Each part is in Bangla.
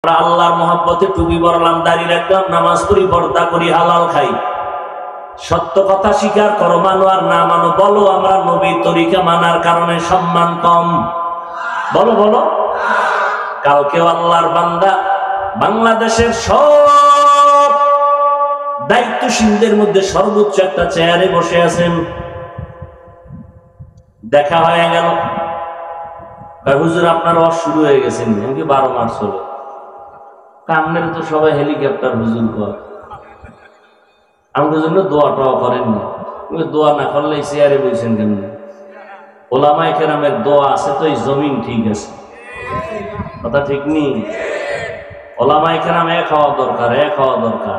আমরা আল্লাহর মহব্বতে টুপি পরলাম, দাড়ি রাখলাম, নামাজ পড়ি, পর্দা করি, হালাল খাই। সত্য কথা স্বীকার করো, মানো আর না মানো। বলো আমরা নবীর তরিকা মানার কারণে সম্মান কম? বলো বলো। কালকেও আল্লাহর বান্দা বাংলাদেশের সব দায়িত্বশীলদের মধ্যে সর্বোচ্চ একটা চেয়ারে বসে আছেন। দেখা হয়ে গেল, হুজুর আপনার ওয়াজ শুরু হয়ে গেছেন, কি 12 মাস হলো? কামনের তো সবাই হেলিকপ্টার হুজুর কর, আমাদের জন্য দোয়া টোয়া করেননি। দোয়া না করলে চেয়ারে বলছেন কেন? ওলামায়ে কেরামের দোয়া আছে তো এই জমিন ঠিক আছে, কথা ঠিক নেই? ওলামায়ে কেরাম এক হওয়া দরকার, এক হওয়া দরকার।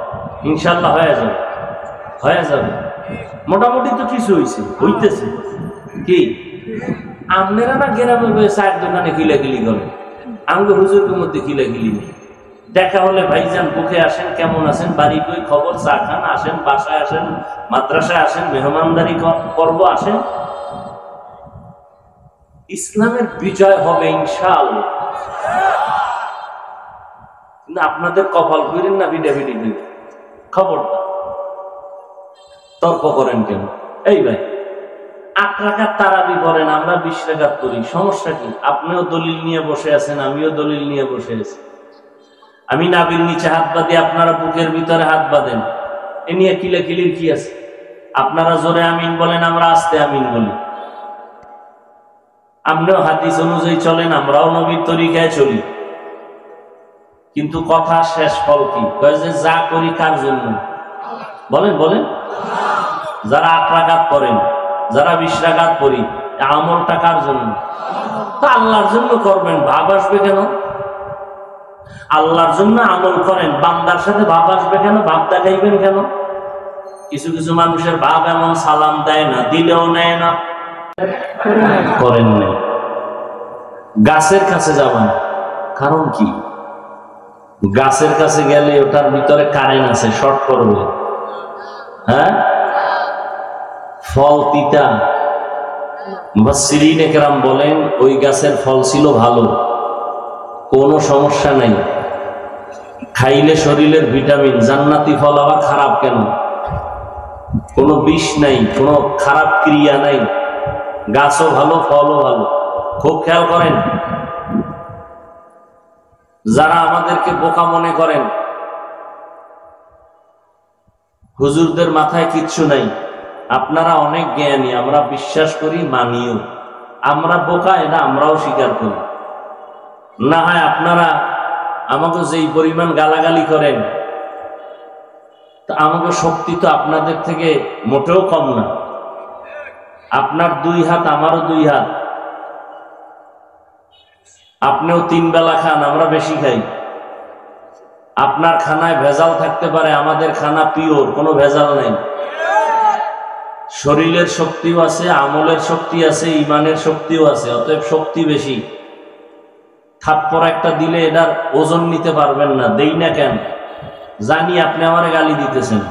ইনশাল্লাহ হয়ে যাবে, হয়ে যাবে। মোটামুটি তো কিছু হয়েছে, হইতেছে। কি আপনারা না গ্রামে চায়ের দোকানে কিলাকিলি করেন, আমাকে হুজুরের মধ্যে কিলাকিলি নেই। দেখা হলে ভাইজান বুকে আসেন, কেমন আছেন, বাড়ি কই খবর, চা খান, আসেন, বাসায় আসেন, মাদ্রাসায় আসেন, মেহমানদারি করব, আসেন। ইসলামের বিজয় হবে ইনশাআল্লাহ। কিন্তু আপনাদের কপাল করেন না ভিডাভিডি করেন, খবরদার। তর্ক করেন কেন? এই ভাই 8 রাকাত তারাবি করেন, আমরা 20 রাকাত করি, সমস্যা কি? আপনিও দলিল নিয়ে বসে আছেন, আমিও দলিল নিয়ে বসে আছি। আমি নাভির নিচে হাত বাঁধি, আপনারা বুকের ভিতরে হাত বাঁধেন, এ নিয়ে কিলাকিলির কি আছে? আপনারা জোরে আমিন বলেন, আমরা আস্তে আমিন বলি। আপনিও হাদিস অনুযায়ী চলেন, আমরাও নবীর তরিকায় চলি। কিন্তু কথা শেষ ফল কি? কয় যে যা করি কার জন্য? বলেন বলেন। যারা 8 রাকাত করেন, যারা 20 রাকাত পড়ি, আমলটা কার জন্য? তো আল্লাহর জন্য করবেন, ভাব আসবে কেন? আল্লাহর জন্য আমল করেন, বান্দার সাথে ভাব আসবে কেন? ভাব দেখাইবেন কেন? কিছু কিছু মানুষের ভাব এমন, সালাম দেয় না, দিলেও নেয় না, করেন না। গাছের কাছে যাবেন, কারণ কি? গাছের কাছে গেলে ওটার ভিতরে কারেন্ট আছে, শর্ট করবে। হ্যাঁ, ফল তিতা। মুফাসসিরিনে কেরাম বলেন ওই গাছের ফল ছিল ভালো, কোনো সমস্যা নাই, খাইলে শরীরের ভিটামিন। জান্নাতি ফল আবার খারাপ কেন? কোনো বিষ নাই, কোনো খারাপ ক্রিয়া নাই, গাছও ভালো, ফলও ভালো। খুব খেয়াল করেন। যারা আমাদেরকে বোকা মনে করেন, হুজুরদের মাথায় কিচ্ছু নাই, আপনারা অনেক জ্ঞানী, আমরা বিশ্বাস করি, মানিও। আমরা বোকা, এটা আমরাও স্বীকার করি। না হয় আপনারা আমাকে যেই পরিমাণ গালাগালি করেন, তা আমাকে শক্তি তো আপনাদের থেকে মোটেও কম না। আপনার 2 হাত, আমারও 2 হাত। আপনিও 3 বেলা খান, আমরা বেশি খাই। আপনার খানায় ভেজাল থাকতে পারে, আমাদের খানা পিওর, কোনো ভেজাল নাই। শরীরের শক্তিও আছে, আমলের শক্তি আছে, ইমানের শক্তিও আছে, অতএব শক্তি বেশি। থাপ্পড় একটা দিলে এটার ওজন নিতে পারবেন না, দেই না কেন? জানি আপনি আমারে গালি দিতেছেন,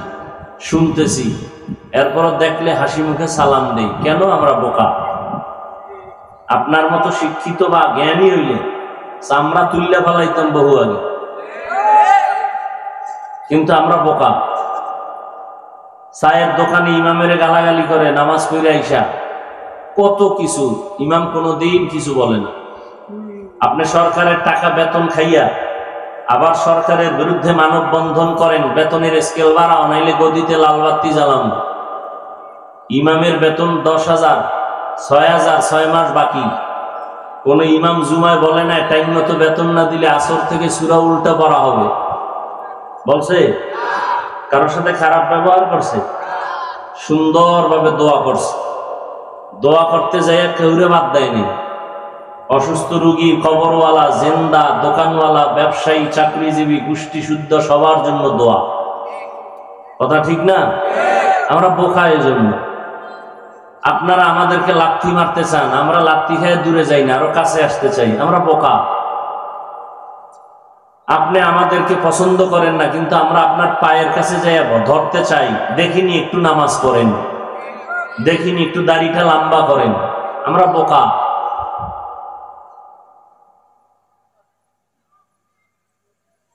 শুনতেছি, এরপরও দেখলে হাসি মুখে সালাম দেই। কেন? আমরা বোকা। আপনার মতো শিক্ষিত বা জ্ঞানী হইলে চামড়া তুললে ফেলাইতাম বহু আগে, কিন্তু আমরা বোকা। চায়ের দোকানে ইমামের গালাগালি করে, নামাজ পড়ে আইসা কত কিছু, ইমাম কোনোদিন কিছু বলে না। আপনি সরকারের টাকা বেতন খাইয়া আবার সরকারের বিরুদ্ধে মানববন্ধন করেন, বেতনের স্কেল বাড়াও, নাইলে গদিতে লাল বাতি জ্বালান। ইমামের বেতন 10,000, 6,000, 6 মাস বাকি। কোন ইমাম জুমায় বলে না টাইম মতো বেতন না দিলে আসর থেকে সূরা উল্টা পড়া হবে? বলছে? কারোর সাথে খারাপ ব্যবহার করছে? সুন্দরভাবে দোয়া করছে। দোয়া করতে যাইয়া কেউরে বাদ দেয়নি। অসুস্থ রোগী, কবরওয়ালা, জেন্দা, দোকানওয়ালা, ব্যবসায়ী, চাকরিজীবী, গোষ্ঠী শুদ্ধ, সবার জন্য দোয়া। কথা ঠিক না? আমরা বোকা এজন্য। আপনারা আমাদেরকে লাথি মারতে চান, আমরা লাথি খেয়ে দূরে যাই না, আরো কাছে আসতে চাই, আমরা বোকা। আপনি আমাদেরকে পছন্দ করেন না, কিন্তু আমরা আপনার পায়ের কাছে যাই, ধরতে চাই। দেখিনি একটু নামাজ পড়েন, দেখিনি একটু দাড়িটা লম্বা করেন, আমরা বোকা।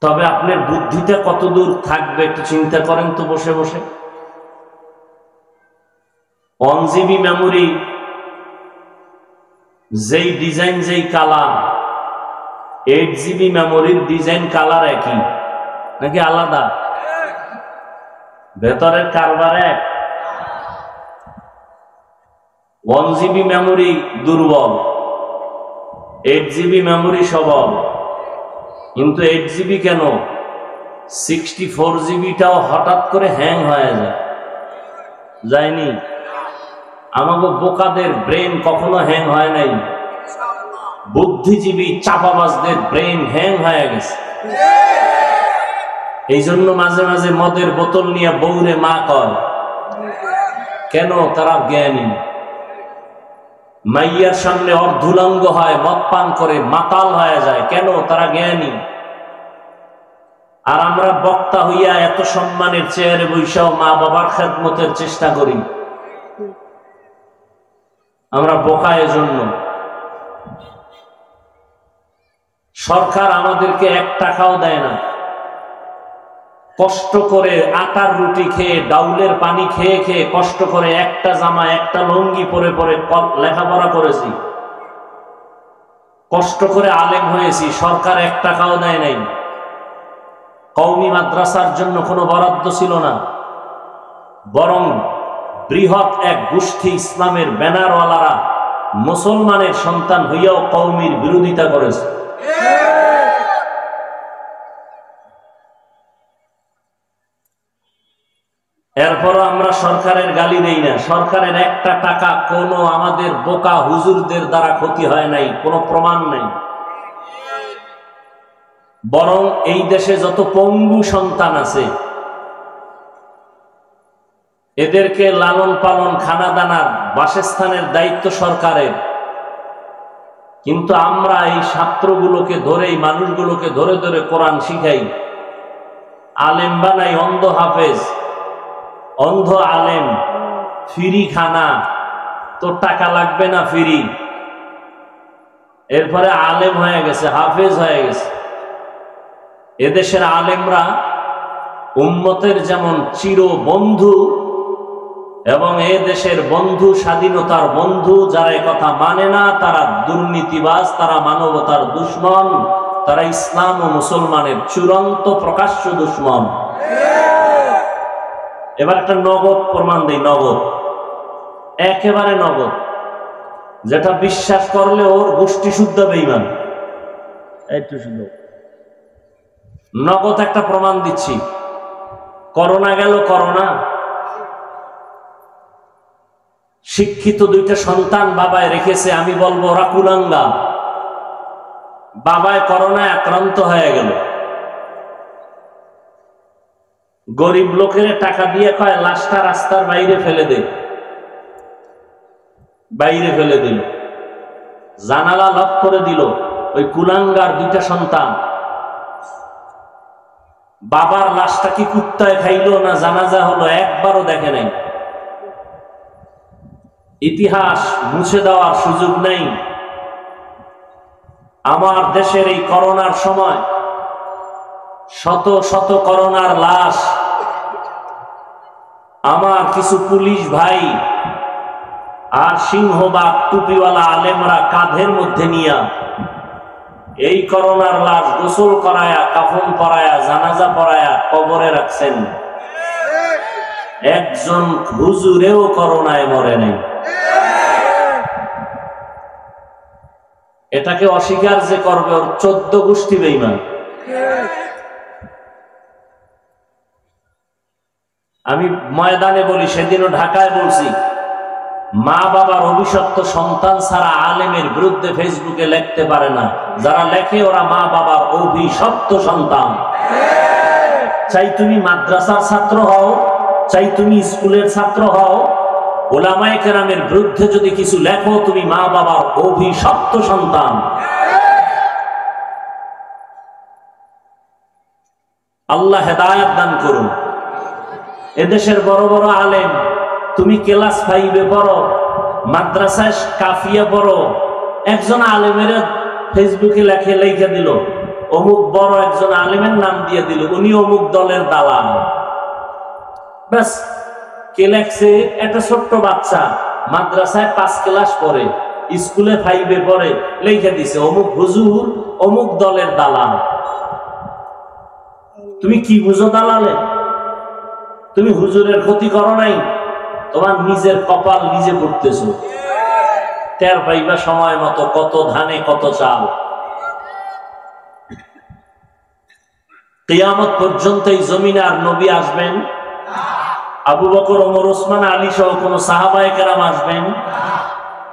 তবে আপনার বুদ্ধিটা কতদূর থাকবে একটু চিন্তা করেন তো বসে বসে। 1 GB মেমোরি, যেই ডিজাইন যেই কালার, 8 GB মেমোরির ডিজাইন কালার একই নাকি আলাদা? ভেতরের কারবার এক। 1 GB মেমোরি দুর্বল, 8 GB মেমোরি সবল। কিন্তু 8 GB কেন, 64 GBটাও হঠাৎ করে হ্যাং হয়ে যায়নি? আমাকে বোকাদের ব্রেন কখনো হ্যাং হয় নাই, বুদ্ধিজীবী চাপাবাজদের ব্রেন হ্যাং হয়ে গেছে। এই জন্য মাঝে মাঝে মদের বোতল নিয়ে বউরে মা কয়, কেন? তারা জ্ঞানী। মাইয়ার সামনে অর্ধুলঙ্গ হয়, মদ পান করে মাতাল হয়ে যায়, কেন? তারা জ্ঞানী। আর আমরা বক্তা হইয়া এত সম্মানের চেয়ারে বৈশাও মা বাবার খেদমতের চেষ্টা করি, আমরা বোকা। এজন্য সরকার আমাদেরকে 1 টাকাও দেয় না। কষ্ট করে আটার রুটি খেয়ে, ডাউলের পানি খেয়ে খেয়ে, কষ্ট করে একটা জামা একটা লুঙ্গি পরে পরে লেখাপড়া করেছি, কষ্ট করে আলেম হয়েছি, সরকার 1 টাকাও দেয় নাই। কওমি মাদ্রাসার জন্য কোনো বরাদ্দ ছিল না, বরং বৃহৎ এক গোষ্ঠী ইসলামের ব্যানারওয়ালারা মুসলমানের সন্তান হইয়াও কওমির বিরোধিতা করেছে। এরপরও আমরা সরকারের গালি দেই না। সরকারের 1টা টাকা কোনো আমাদের বোকা হুজুরদের দ্বারা ক্ষতি হয় নাই, কোনো প্রমাণ নাই। বরং এই দেশে যত পঙ্গু সন্তান আছে এদেরকে লালন পালন, খানা দানার, বাসস্থানের দায়িত্ব সরকারের। কিন্তু আমরা এই ছাত্রগুলোকে ধরে, এই মানুষগুলোকে ধরে ধরে কোরআন শিখাই, আলেম বানাই, অন্ধ হাফেজ, অন্ধ আলেম, ফ্রি খানা, তোর টাকা লাগবে না, ফ্রি। এরপরে আলেম হয়ে গেছে, হাফেজ হয়ে গেছে। এদেশের আলেমরা উম্মতের যেমন চির বন্ধু, এবং এ দেশের বন্ধু, স্বাধীনতার বন্ধু, যারা কথা মানে না তারা দুর্নীতিবাজ, তারা মানবতার দুশ্মন, তারা ইসলাম ও মুসলমানের চূড়ান্ত প্রকাশ্য দুশ্মন। এবার একটা নগদ প্রমাণ দেই, নগদ, একেবারে নগদ, যেটা বিশ্বাস করলে ওর গোষ্ঠী শুদ্ধ বেঈমান। একটু শুদ্ধ নগদ একটা প্রমাণ দিচ্ছি। করোনা গেল, করোনা, শিক্ষিত 2টা সন্তান বাবায় রেখেছে, আমি বলবো ওরা কুলাঙ্গা। বাবায় করোনায় আক্রান্ত হয়ে গেল, গরিব লোকের টাকা দিয়ে কয় লাশটা রাস্তার বাইরে ফেলে দে, বাইরে ফেলে দিল, জানালা লক করে দিল। ওই কুলাঙ্গার 2টা সন্তান বাবার লাশটা কি কুত্তায় খাইলো না জানাজা হলো একবারও দেখে নাই। ইতিহাস মুছে দেওয়ার সুযোগ নেই। আমার দেশের এই করোনার সময় শত শত করোনার লাশ আমার কিছু পুলিশ ভাই আর সিংহবাগ টুপিওয়ালা আলেমরা কাঁধের মধ্যে নিয়া এই করোনার লাশ গোসল করায়া, কাফন পরায়া, জানাজা পরায়া কবরে রাখছেন। একজন হুজুরেও করোনায় মরে নাই। এটাকে অস্বীকার যে করবে ওর 14 গোষ্ঠী বেঈমান। আমি ময়দানে বলি, সেদিনও ঢাকায় বলছি, মা বাবার অভিশপ্ত সন্তান ছাড়া আলেমের বিরুদ্ধে ফেসবুকে লিখতে পারে না। যারা লেখে ওরা মা বাবার অভিশপ্ত সন্তান। চাই তুমি মাদ্রাসার ছাত্র হও, চাই তুমি স্কুলের ছাত্র হও, ওলামায়ে কেরামের বিরুদ্ধে যদি কিছু লেখো, তুমি মা বাবার অভিশপ্ত সন্তান। আল্লাহ হেদায়েত দান করুন। এদেশের বড় বড় আলেম, তুমি ক্লাস 5-এ পড়ো, মাদ্রাসায় কাফিয়া পড়ো, একজন আলেমের ফেসবুকে লেখে দিল, অমুক বড় একজন আলেমের নাম দিয়ে দিল, উনি অমুক দলের দালাল। ব্যাস, কে লেখছে? একটা ছোট্ট বাচ্চা মাদ্রাসায় 5 ক্লাস পড়ে, স্কুলে 5-এ পড়ে, লিখে দিছে অমুক হুজুর অমুক দলের দালাল। তুমি কি বুঝো দালালে? তুমি হুজুরের ক্ষতি করো নাই, তোমার নিজের কপাল নিজে করতেছো। টের পাইবা সময় মতো কত ধানে কত চাল। কিয়ামত পর্যন্ত এই জমিনে আর নবী আসবেন? আবু বকর, ওমর, ওসমান, আলী সহ কোন সাহাবায়ে কেরাম আসবেন?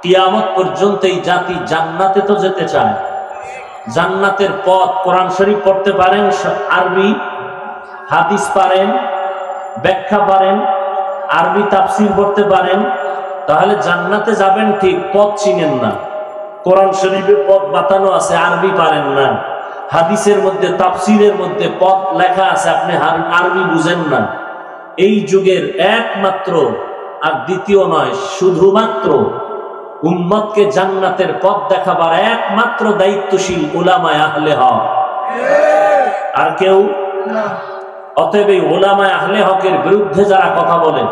কিয়ামত পর্যন্ত এই জাতি জান্নাতে তো যেতে চায়। জান্নাতের পথ, কোরআন শরীফ পড়তে পারেন, আরবি হাদিস পারেন, ব্যাখ্যা পারেন, আরবি তাফসীর পড়তে পারেন, তাহলে জান্নাতে যাবেন ঠিক, পথ চিনেন না। কোরআন শরীফে পথ বাতানো আছে, আরবি পারেন না। হাদিসের মধ্যে, তাফসীরের মধ্যে পথ লেখা আছে, আপনি আরবি বুঝেন না। এই যুগের একমাত্র আর দ্বিতীয় নয়, শুধুমাত্র উম্মতকে জান্নাতের পথ দেখাবার একমাত্র দায়িত্বশীল উলামায়ে আহলে হক, আর কেউ না। অতএব এই উলামায়ে আহলে হকের বিরুদ্ধে যারা কথা বলে,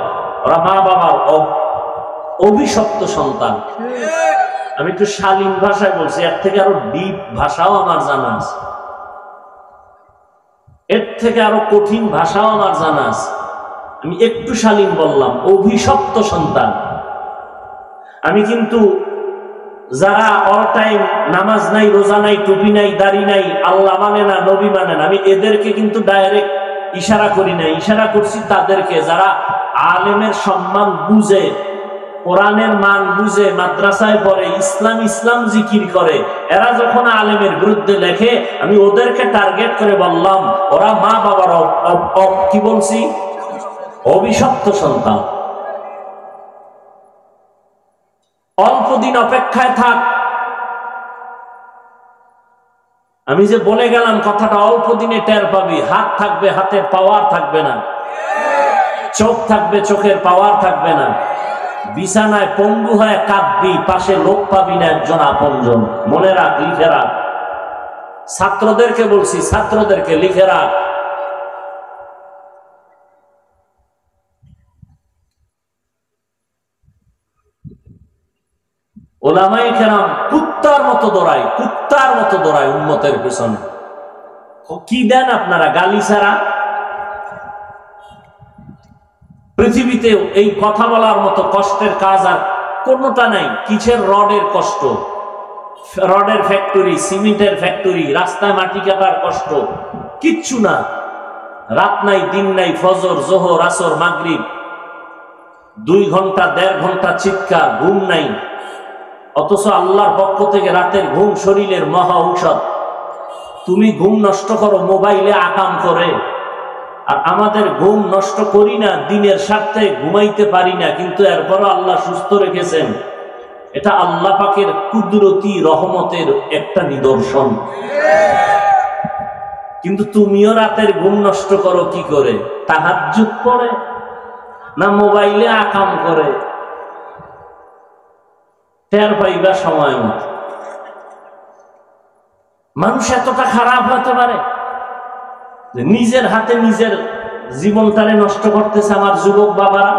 ওরা মা বাবার অভিশপ্ত সন্তান। আমি একটু শালীন ভাষায় বলছি, এর থেকে আরো ডিপ ভাষাও আমার জানা আছে, এর থেকে আরো কঠিন ভাষাও আমার জানা আছে। আমি একটু শালীন বললাম, অভিশপ্ত সন্তান। আমি কিন্তু যারা অল টাইম নামাজ নাই, রোজা নাই, টুপি নাই, দাড়ি নাই, আল্লাহ মানে না, নবী মানে না, আমি এদেরকে কিন্তু ডাইরেক্ট ইশারা করি না। ইশারা করছি তাদেরকে যারা আলেমের সম্মান বুঝে, কোরআনের মান বুঝে, মাদ্রাসায় পড়ে, ইসলাম ইসলাম জিকির করে। এরা যখন আলেমের বিরুদ্ধে লেখে, আমি ওদেরকে টার্গেট করে বললাম, ওরা মা বাবার কি বলছি, অভিশপ্ত সন্তান। অল্প দিন অপেক্ষায় থাক। আমি যে বলে গেলাম কথাটা, অল্প দিনে টের পাবি। হাত থাকবে, হাতের পাওয়ার থাকবে না। চোখ থাকবে, চোখের পাওয়ার থাকবে না। বিছানায় পঙ্গু হয়ে কাঁদবি, পাশে লোক পাবি না একজন আপনজন। মনে রাখ, লিখে রাখ। ছাত্রদেরকে বলছি, ছাত্রদেরকে লিখে রাখ। ওলামায়ে কেরাম কুত্তার মতো দৌড়ায়, কুত্তার মতো দৌড়ায় উম্মতের পেছনে। কি দেন আপনারা? গালি ছাড়া পৃথিবীতে এই কথা বলার মতো কষ্টের কাজ আর কোনটা নাই। কিসের রডের কষ্ট? রডের ফ্যাক্টরি, সিমেন্টের ফ্যাক্টরি, রাস্তায় মাটি কাটার কষ্ট, কিচ্ছু না। রাত নাই, দিন নাই, ফজর, জোহর, আসর, মাগরিব, 2 ঘন্টা 1.5 ঘন্টা চিৎকার, ঘুম নাই। অথচ আল্লাহর পক্ষ থেকে রাতের ঘুম শরীরের মহা ঔষধ। তুমি ঘুম নষ্ট করো মোবাইলে আকাম করে, আর আমাদের ঘুম নষ্ট করি না, দিনের স্বার্থে ঘুমাইতে পারি না, কিন্তু এরপরও আল্লাহ সুস্থ রেখেছেন। এটা আল্লাহ পাকের কুদরতি রহমতের একটা নিদর্শন। কিন্তু তুমিও রাতের ঘুম নষ্ট করো কি করে? তাহাজ্জুদ পড়ে না মোবাইলে আকাম করে? টের পাইবা সময় মতো। মানুষ এতটা খারাপ হতে পারে যে নিজের হাতে নিজের জীবনটারে নষ্ট করতেছে। আমার যুবক বাবারা,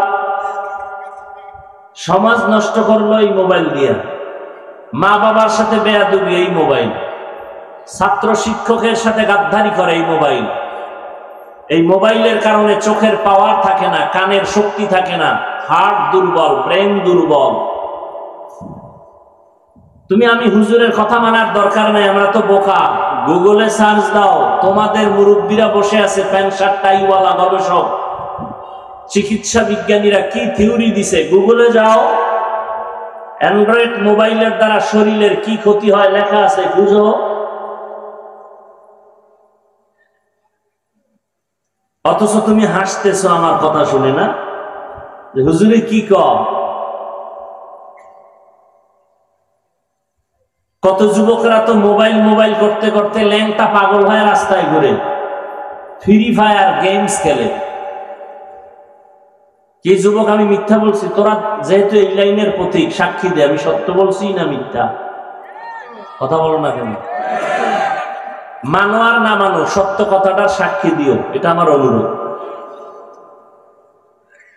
সমাজ নষ্ট করলো এই মোবাইল দিয়া। মা বাবার সাথে বেয়াদবি এই মোবাইল, ছাত্র শিক্ষকের সাথে গাদ্দারি করে এই মোবাইল। এই মোবাইলের কারণে চোখের পাওয়ার থাকে না, কানের শক্তি থাকে না, হার্ট দুর্বল, ব্রেন দুর্বল। তুমি আমি হুজুরের কথা মানার দরকার নাই, আমরা তো বোকা। গুগলে সার্চ দাও, তোমাদের মুরব্বীরা বসে আছে, প্যান্ট শার্ট টাইওয়ালা গবেষক, চিকিৎসা বিজ্ঞানীরা কি থিওরি দিছে, গুগলে যাও। অ্যান্ড্রয়েড মোবাইলের দ্বারা শরীরের কি ক্ষতি হয় লেখা আছে, বুঝো। অথচ তুমি হাসতেছো আমার কথা শুনে না, যে হুজুরে কি কয়। কত যুবকরা তো মোবাইল মোবাইল করতে করতে ল্যাংটা পাগল হয়ে রাস্তায় ঘুরে, ফ্রি ফায়ার গেমস খেলে। কি যুবক, আমি মিথ্যা বলছি? তোরা যেহেতু এই লাইনের প্রতীক, সাক্ষী দে আমি সত্য বলছি না মিথ্যা? কথা বলো না কেন? মানো আর না মানো, সত্য কথাটার সাক্ষী দিও, এটা আমার অনুরোধ।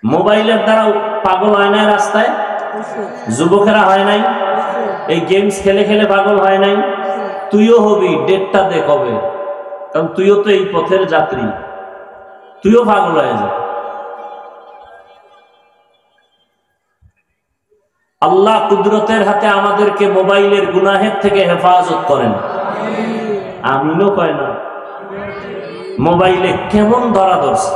মোবাইলের দ্বারা পাগল হয় নাই রাস্তায়? যুবকেরা হয় নাই? এই গেমস খেলে খেলে পাগল হয় নাই? তুইও হবি, ডেটটা দে কবে, কারণ তুইও তো এই পথের যাত্রী, তুইও পাগল হয়ে যা। আল্লাহ কুদরতের হাতে আমাদেরকে মোবাইলের গুনাহের থেকে হেফাজত করেন। আমিনও কয় না। মোবাইলে কেমন ধরা ধরছে,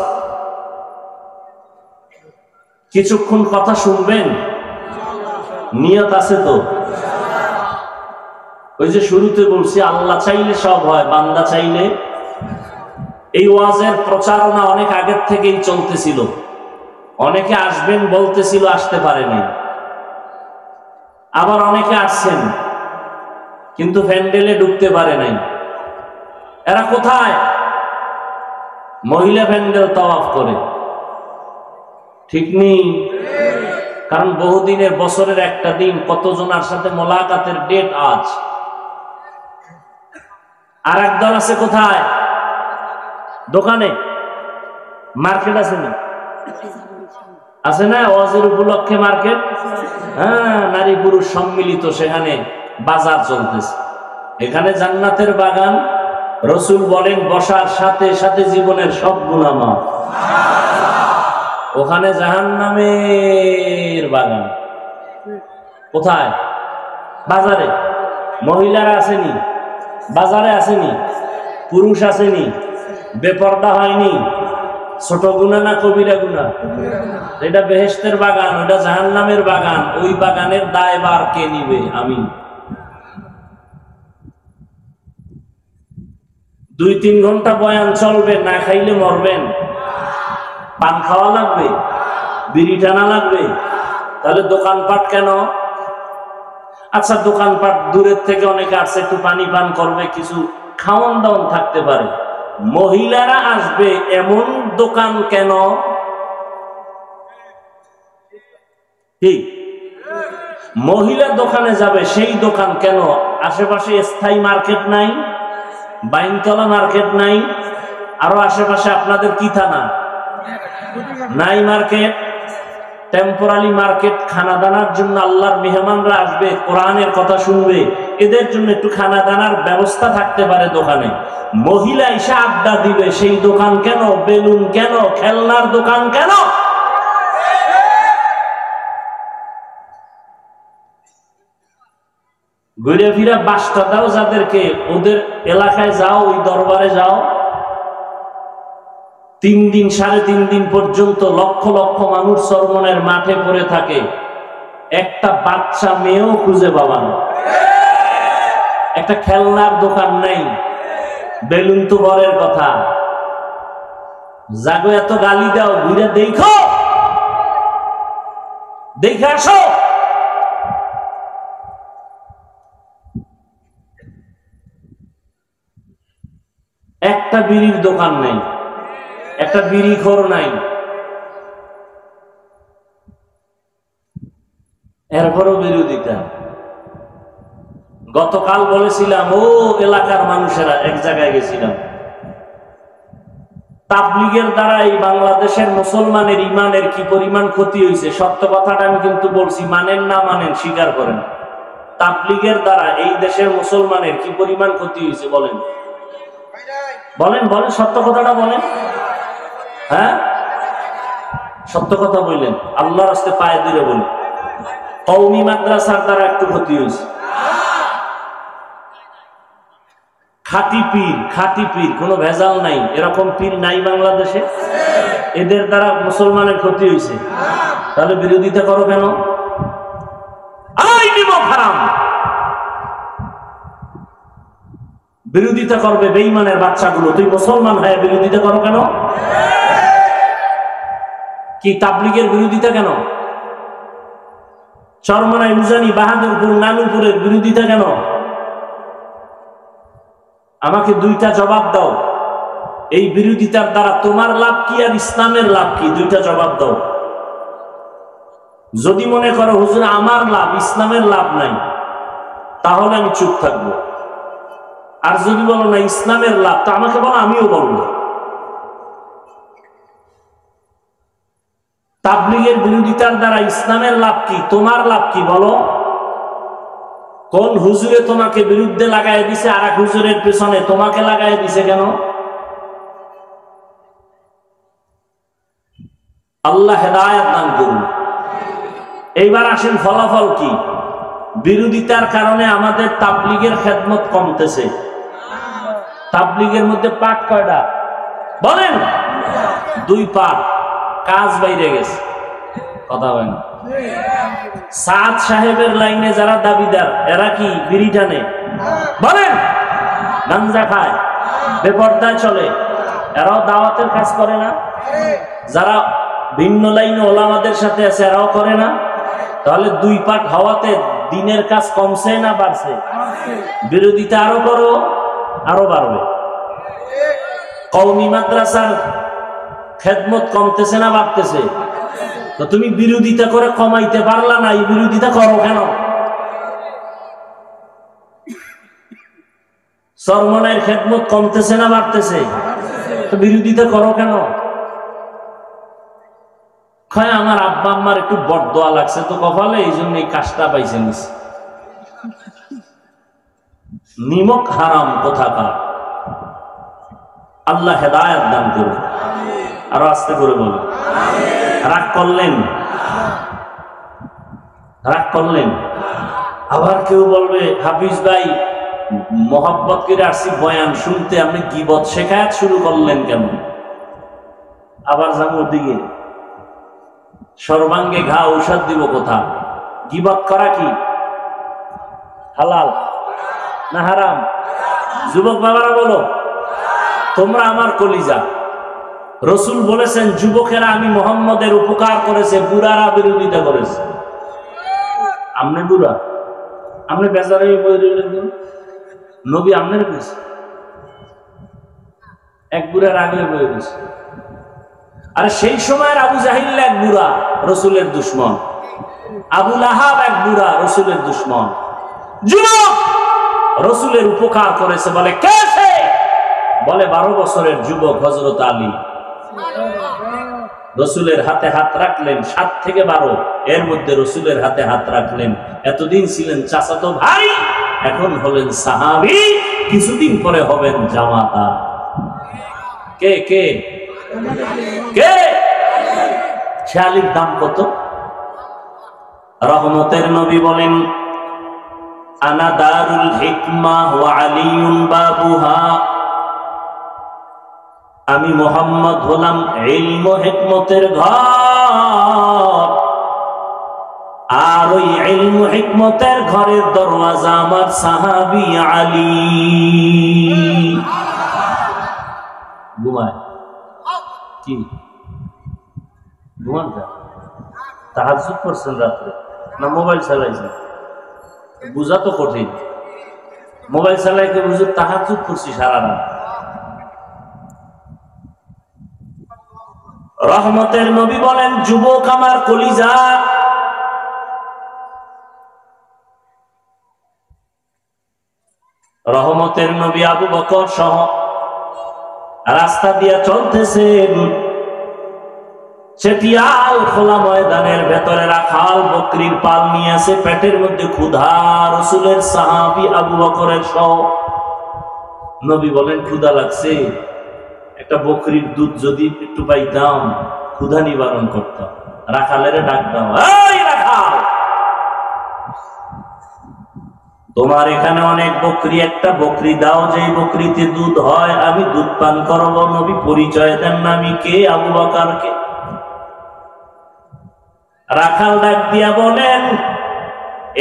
কিছুক্ষণ কথা শুনবেন, নিয়ত আছে তো? ওই যে শুরুতে বলছি, আল্লাহ চাইলে সব হয়, বান্দা চাইলে। এই ওয়াজের প্রচারণা অনেক আগের থেকেই চলতেছিল, অনেকে আসবেন বলতেছিল, আসতে পারেনি। আবার অনেকে আসছেন কিন্তু প্যান্ডেলে ঢুকতে পারে নাই। এরা কোথায়? মহিলা প্যান্ডেল তাওয়াফ করে, ঠিক নেই? কারণ বহুদিনের, বছরের একটা দিন কতজনের সাথে মোলাকাতের ডেট আজ। আর একদল আছে কোথায়? দোকানে, মার্কেট আছে না? আছে না? ওয়াজের উপলক্ষে মার্কেট, হ্যাঁ, নারী পুরুষ সম্মিলিত, সেখানে বাজার চলতেছে। এখানে জান্নাতের বাগান, রসুল বলেন বসার সাথে সাথে জীবনের সব গুনাহ মাফ। ওখানে জাহান্নামের বাগান। কোথায়? বাজারে। মহিলারা আসেনি, বাজারে আসেনি, পুরুষ আসেনি, বেপর্দা হয়নি, ছোট গুনাহ না কবিরা গুনাহ? এটা বেহেশতের বাগান, ওটা জাহান্নামের বাগান। ওই বাগানের দায়ভার কে নিবে? আমি। 2-3 ঘন্টা বয়ান চলবে, না খাইলে মরবেন। পান খাওয়া লাগবে, বিড়ি টানা লাগবে, তাহলে দোকানপাট কেন? আচ্ছা, দোকানপাট দূরের থেকে অনেকে আসছে, একটু পানি পান করবে, কিছু খাওয়ান দাওয়ান থাকতে পারে। মহিলারা আসবে এমন দোকান কেন? ঠিক, মহিলা দোকানে যাবে সেই দোকান কেন? আশেপাশে স্থায়ী মার্কেট নাই? বাইনতলা মার্কেট নাই? আরো আশেপাশে আপনাদের কি থানা নাই মার্কেট? টেম্পোরারি মার্কেট, খানা দানার জন্য আল্লাহর মেহমানরা আসবে, কোরআনের কথা শুনবে, এদের জন্য একটু খানা দানার ব্যবস্থা থাকতে পারে দোকানে। মহিলা এসে আড্ডা দিবে, সেই দোকান কেন? বেলুন কেন? খেলনার দোকান কেন? ঘুরে ফিরে বাসটা দাও যাদেরকে, ওদের এলাকায় যাও, ওই দরবারে যাও। 3 দিন 3.5 দিন পর্যন্ত লক্ষ লক্ষ মানুষ চরমনের মাঠে পড়ে থাকে, একটা বাচ্চা মেয়েও খুঁজে পাবা না। একটা খেলনার দোকান নেই, বেলুন তো বরের কথা। জাগো, এত গালি দাও, ঘুরে দেখো, দেখে আসো। একটা বিড়ির দোকান নেই, একটা বিড়ি খোর নাই। এরপরও বিরোধিতা। গতকাল বলেছিলাম, ও এলাকার মানুষেরা, এক জায়গায় গেছিলাম, তাবলীগের দ্বারা এই বাংলাদেশের মুসলমানের ইমানের কি পরিমাণ ক্ষতি হয়েছে। সত্য কথাটা আমি কিন্তু বলছি, মানেন না মানেন, স্বীকার করেন। তাবলীগের দ্বারা এই দেশের মুসলমানের কি পরিমাণ ক্ষতি হয়েছে বলেন, বলেন, বলেন, সত্য কথাটা বলেন। হ্যাঁ, সত্য কথা বললেন, আল্লাহর রাস্তায় পায়ে ধরে বলেন। কওমি মাদ্রাসার দ্বারা একটু ক্ষতি হয়েছে। খাঁটি পীর, খাঁটি পীর, কোনো ভেজাল নাই, এরকম পীর নাই বাংলাদেশে। এদের দ্বারা মুসলমানের ক্ষতি হয়েছে, তাহলে বিরোধিতা করো কেন? হারাম, বিরোধিতা করবে বেঈমানের বাচ্চাগুলো, তুই মুসলমান হয়ে বিরোধিতা করো কেন? কি তাবলীগের বিরোধিতা কেন? চরমনাই, উজানি, বাহাদুরপুর, নানুপুরের বিরোধিতা কেন? আমাকে 2টা জবাব দাও। এই বিরোধিতার দ্বারা তোমার লাভ কি আর ইসলামের লাভ কি? 2টা জবাব দাও। যদি মনে করো হুজুর আমার লাভ, ইসলামের লাভ নাই, তাহলে আমি চুপ থাকবো। আর যদি বলো না ইসলামের লাভ, তা আমাকে বলো, আমিও বলবো। তাবলীগের বিরোধিতার দ্বারা ইসলামের লাভ কি, তোমার লাভ কি বলো? কোন হুজুরে তোমাকে বিরুদ্ধে লাগাই দিছে, আর এক হুজুরের পেছনে তোমাকে লাগাই দিছে কেন? আল্লাহ হেদায়েত দান করুন। এইবার আসেন ফলাফল কি? বিরোধিতার কারণে আমাদের তাবলীগের খেদমত কমতেছে। তাবলীগের মধ্যে পাঠ কয়টা বলেন? 2 পাঠ। কাজ বাইরে গেছে, কথা হয় না। সাদ সাহেবের লাইনে যারা দাবিদার, এরা কি বিড়ি টানে বলেন? গাঞ্জা খায়, বেপরদায় চলে, এরাও দাওয়াতের কাজ করে না? যারা ভিন্ন লাইনে ওলামাদের সাথে আছে, এরাও করে না? তাহলে 2 পাঠ হওয়াতে দিনের কাজ কমছে না বাড়ছে? বিরোধিতা আরো করো, আরো বাড়বে। কওমি মাদ্রাসার খেদমত কমতেছে না বাড়তেছে? তো তুমি বিরোধিতা করে কমাইতে পারলা না, এই বিরোধিতা করো কেন? চরমনের খেদমত কমতেছে না বাড়তেছে? তো বিরোধিতা করো কেন? আমার আব্বা আম্মার একটু বরদোয়া লাগছে তো কপালে, এই জন্য এই কাজটা পাইছে নিছে। নিমক হারাম কোথাকার। আল্লাহ হেদায়েত দান করুন। আরো আস্তে করে বলুন। রাগ করলেন? রাগ করলেন? আবার কেউ বলবে হাফিজ ভাই মোহাব্বত করে আসছি বয়ান শুনতে, আপনি গীবত শেখায়াত শুরু করলেন কেন? আবার যাবো দিকে সর্বাঙ্গে ঘা ঔষধ দিব কোথা? গীবত করা কি হালাল না হারাম? যুবক বাবারা বলো, তোমরা আমার কলিজা। রসুল বলেছেন যুবকেরা আমি মোহাম্মদের উপকার করেছে, বুড়ারা বিরোধিতা করেছে। আমনে বুড়া, আমনে বেজারে নবী আমনের করেছে, এক বুড়ার আগে বয়ে গেছে। আরে সেই সময়ের আবু জাহিল এক বুড়া, রসুলের দুশ্মন। আবু লাহাব এক বুড়া, রসুলের দুশ্মন। যুবক রসুলের উপকার করেছে, বলে কে সে? বলে 12 বছরের যুবক হযরত আলী। রসুলের হাতে হাত রাখলেন, 7 থেকে 12 এর মধ্যে রসুলের হাতে হাত রাখলেন। এতদিন ছিলেন চাচাতো ভাই, এখন হলেন সাহাবী, কিছুদিন পরে হবেন জামাতা। কে কে কে? সে আলীর দাম কত? রহমতের নবী বলেন আনা দারুল হিকমা ওয়া আলিয়ুন বাবুহা। আমি মোহাম্মদ হলাম ইলম ও হিকমতের ঘর, আর ওই ইলম ও হিকমতের ঘরের দরওয়াজা আমার সাহাবী আলী। ঘুমায় কি? ঘুমান কা? তাহাজ্জুদ করছেন রাত্রে না মোবাইল চালাইছেন? বুঝা তো কঠিন। মোবাইল চালাইতে বুঝো তাহাজ্জুদ করছি সারা রাত। রহমতের নবী বলেন যুবক আমার কলিজা, রহমতের নবী আবু বকর সহ রাস্তা দিয়া চলতেছেন। সেটিয়াল খোলা ময়দানের ভেতরে রাখাল বকরির পাল নিয়ে আসে, পেটের মধ্যে ক্ষুধা। রসুলের সাহাবী আবু বকরের সহ। নবী বলেন ক্ষুধা লাগছে, একটা বকরির দুধ যদি একটু পাইতাম ক্ষুধা নিবারণ করতাম। রাখালের ডাক দাও, এই রাখাল, তোমার এখানে অনেক বকরি, একটা বকরি দাও যেই বকরিতে দুধ হয়, আমি দুধ পান করব। নবী পরিচয় দেন না আমি কে, আবু বকর কে। রাখাল ডাক দিয়া বলেন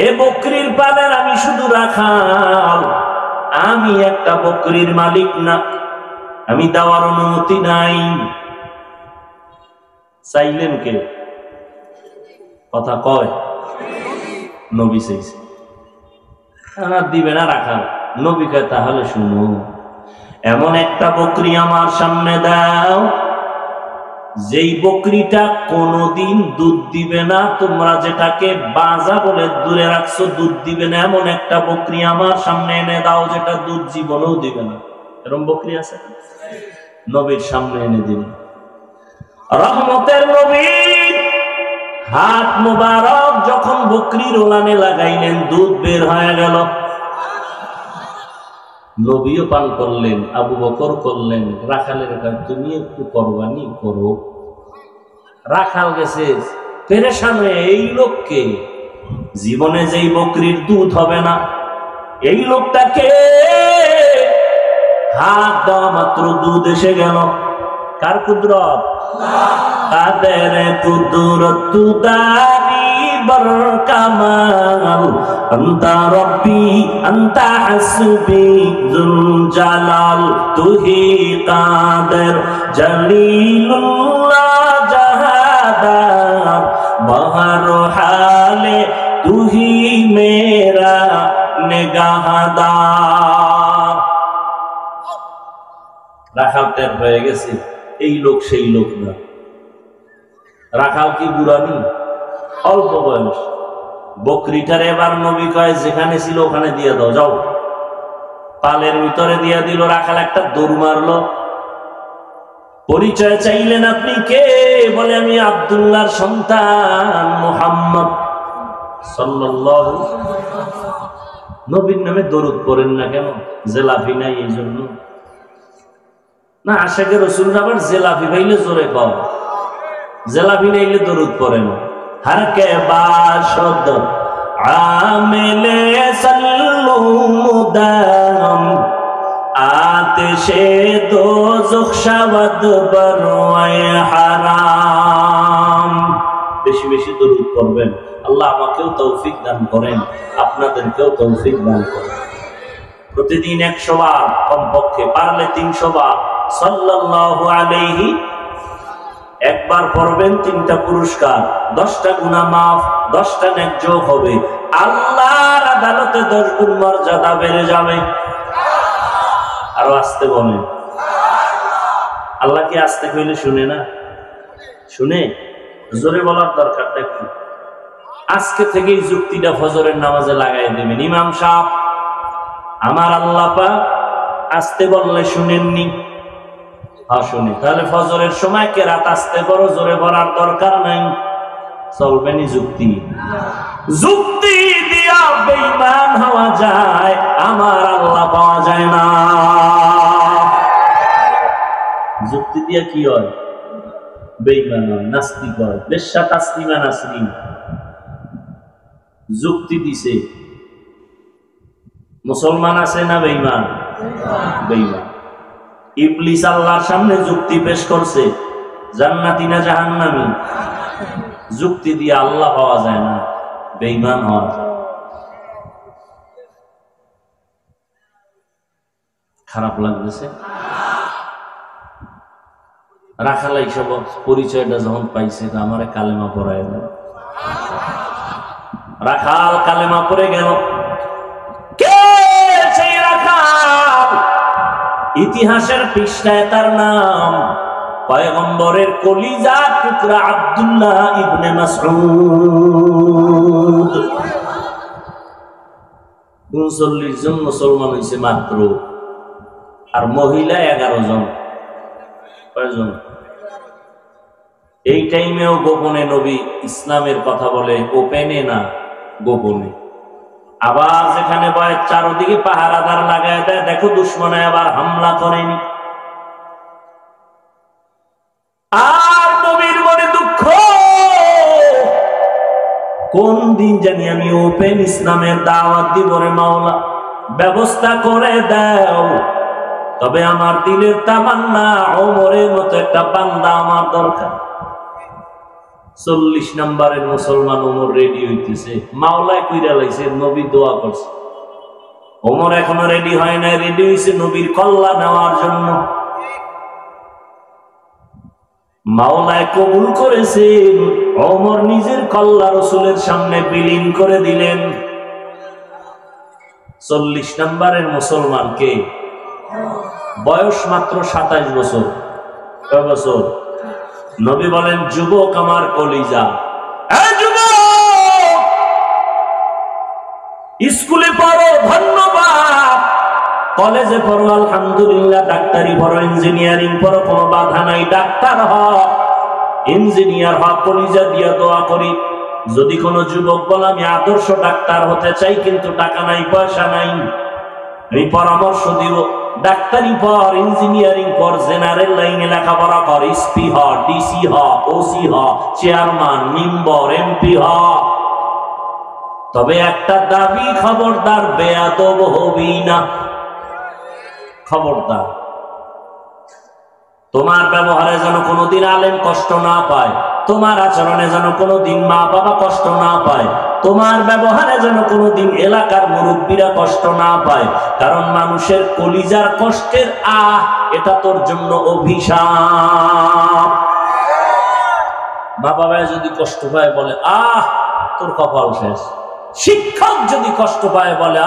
এ বকরির পালের আমি শুধু রাখাল, আমি একটা বকরির মালিক না, আমি দেওয়ার অনুমতি নাই। চাইলেন কে? কথা কয় নবী চাইছে, দিবে না রাখাল। নবী কয় তাহলে শুনো, এমন একটা বকরি আমার সামনে দাও যেই বকরিটা কোনদিন দুধ দিবে না, তোমরা যেটাকে বাজা বলে দূরে রাখছো, দুধ দিবে না, এমন একটা বকরি আমার সামনে এনে দাও যেটা দুধ জীবনেও দিবে না। এরকম বকরি আছে? নবীর সামনে এনে দিন। রহমতের নবী হাত মুবারক যখন বকরির ওলানে লাগাইলেন, দুধ বের হয়ে গেল। নবীও পান করলেন, আবু বকর করলেন। রাখালের কাছে তুমি একটু কোরবানি করো। রাখাল গেছে পেরেশান হয়ে, এই লোককে জীবনে যেই বকরির দুধ হবে না, এই লোকটাকে হাত দেওয়া মাত্র দুধ এসে গেল। কার কুদরত? কাদের কুদরত তুদারি বরকামাল, আনতা রব্বি আনতা হাসবি যুল জালাল, তুহি কাদের জলিলুল্লাহ জাহাদার, বহর হালে তুহি মেরা নিগাহদার। রাখাল টের হয়ে গেছে এই লোক সেই লোক না। রাখাল কি বুড়ানি? অল্প বয়স। বকরিটার এবার নবী কয় যেখানে ছিল ওখানে দিয়ে দাও, যাও। পালের ভিতরে দিয়ে দিল। রাখাল একটা দৌড় মারলো। পরিচয় চাইলেন, আপনি কে? বলে আমি আব্দুল্লাহর সন্তান মুহাম্মদ সাল্লাল্লাহু। নবীর নামে দরুদ পড়েন না কেন? জেলাফি নাই এই জন্য না? আশাকে রসুল আবার জেলাফি পাইলে জোরে কম, জেলাফি নাইলে দরুদ পড়েন। हर के बाशद आमिले सल्लू मुदाम, आतिशे दोज़ख शवद बरवाए হারাম। বেশি বেশি দরুদ পড়বেন। আল্লাহ আমাকেও তৌফিক দান করেন, আপনাদেরকেও তৌফিক দান করেন। প্রতিদিন 100 বার, কমপক্ষে পারলে 300 বার সাল্লাল্লাহু আলাইহি। একবার পড়বেন 3টা পুরস্কার, 10টা গুনাহ মাফ, 10টা নেক যোগ হবে। আল্লাহর আদালতে 10 গুণ মর্যাদা বেড়ে যাবে। আরো আস্তে বলেন। আল্লাহ কি আস্তে কইলে শুনে না? শুনে। জোরে বলার দরকারটা কি? আজকে থেকেই যুক্তিটা ফজরের নামাজে লাগাই দেবেন। ইমাম সাহেব, আমার আল্লাহ পাক আস্তে বললে শুনেননি? শুনি। তাহলে ফজরের সময় কেরাত আস্তে করো, জোরে পড়ার দরকার নাই। চলবেনি যুক্তি? যুক্তি দিয়া বেঈমান হওয়া যায়, আমার আল্লাহ পাওয়া যায় না। যুক্তি দিয়া কি হয়? বেঈমান হয়, নাস্তিক হয়, বেশ্যা তাসলিমা নাসরিন। যুক্তি দিছে, মুসলমান আছে না বেঈমান? বেঈমান। ইবলিস আল্লাহর সামনে যুক্তি পেশ করছে, জান্নাতি না জাহান্নামী? যুক্তি দিয়ে আল্লাহ পাওয়া যায় না, বেঈমান হওয়া যায়। খারাপ লাগতেছে? রাখাল এইসব পরিচয়টা যখন পাইছে, আমারে কালেমা পড়ায় দেয়। রাখাল কালেমা পড়ে গেল। কে সেই রাখাল? ইতিহাসের পৃষ্ঠায় তার নাম পয়গম্বরের কলিজার টুকরা আব্দুল্লাহ ইবনে মাসউদ। 39 জন মুসলমান হয়েছে মাত্র, আর মহিলা 11 জন। কয়জন? এই টাইমেও গোপনে নবী ইসলামের কথা বলে, ওপেনে না, গোপনে। আবার যেখানে বয় চারদিকে পাহারাদার লাগায় দেয়, দেখো দুশ্মনে আবার হামলা করেনি। আর নবীর মনে দুঃখ, কোন দিন জানি আমি ওপেন ইসলামের দাওয়াত দিব রে মাওলা, ব্যবস্থা করে দাও। তবে আমার দিলের তামান্না, ওমরের মতো একটা বান্দা আমার দরকার। 40 নম্বরের মুসলমান ওমর রেডি হইতেছে, মাওলায় কইরা লাইছে, নবী দোয়া করছে। ওমর এখনো রেডি হয় না, রেডি হইছে নবীর কল্লা নেওয়ার জন্য। মাওলায় কবুল করেছেন, ওমর নিজের কল্লা রসুলের সামনে বিলীন করে দিলেন। 40 নম্বরের মুসলমানকে, বয়স মাত্র 27 বছর। কয় বছর? নবী বলেন, যুবক আমার কলিজা, স্কুলে পড়ো ধন্যবাদ, কলেজে পড়ো আলহামদুলিল্লাহ, ডাক্তারি পড়ো, ইঞ্জিনিয়ারিং পড়ো, কোনো বাধা নাই, ডাক্তার হও, ইঞ্জিনিয়ার হও, কলিজা দিয়া দোয়া করি। যদি কোনো যুবক বলে আমি আদর্শ ডাক্তার হতে চাই কিন্তু টাকা নাই, পয়সা নাই, আমি পরামর্শ দিব, ডাক্তারি পর, ইঞ্জিনিয়ারিং পর, জেনারেল লাইনে লেখাপড়া কর, এসপি হ, ডিসি হ, ওসি হ, চেয়ারম্যান, মেম্বার, এমপি হ। তবে একটা দাবি, খবরদার বেয়াদব হবি না, খবরদার। তোমার ব্যবহারে যেন কোনোদিন আলেম কষ্ট না পায়, তোমার আচরণে যেন কোনোদিন মা বাবা কষ্ট না পায়, তোমার ব্যবহারে যেন কোনোদিন এলাকার মুরব্বীরা কষ্ট না পায়। কারণ মানুষের কলিজার কষ্টের এটা তোর জন্য অভিশাপ। মা বাবা যদি কষ্ট পায় বলে তোর কপাল শেষ। শিক্ষক যদি কষ্ট পায় বলে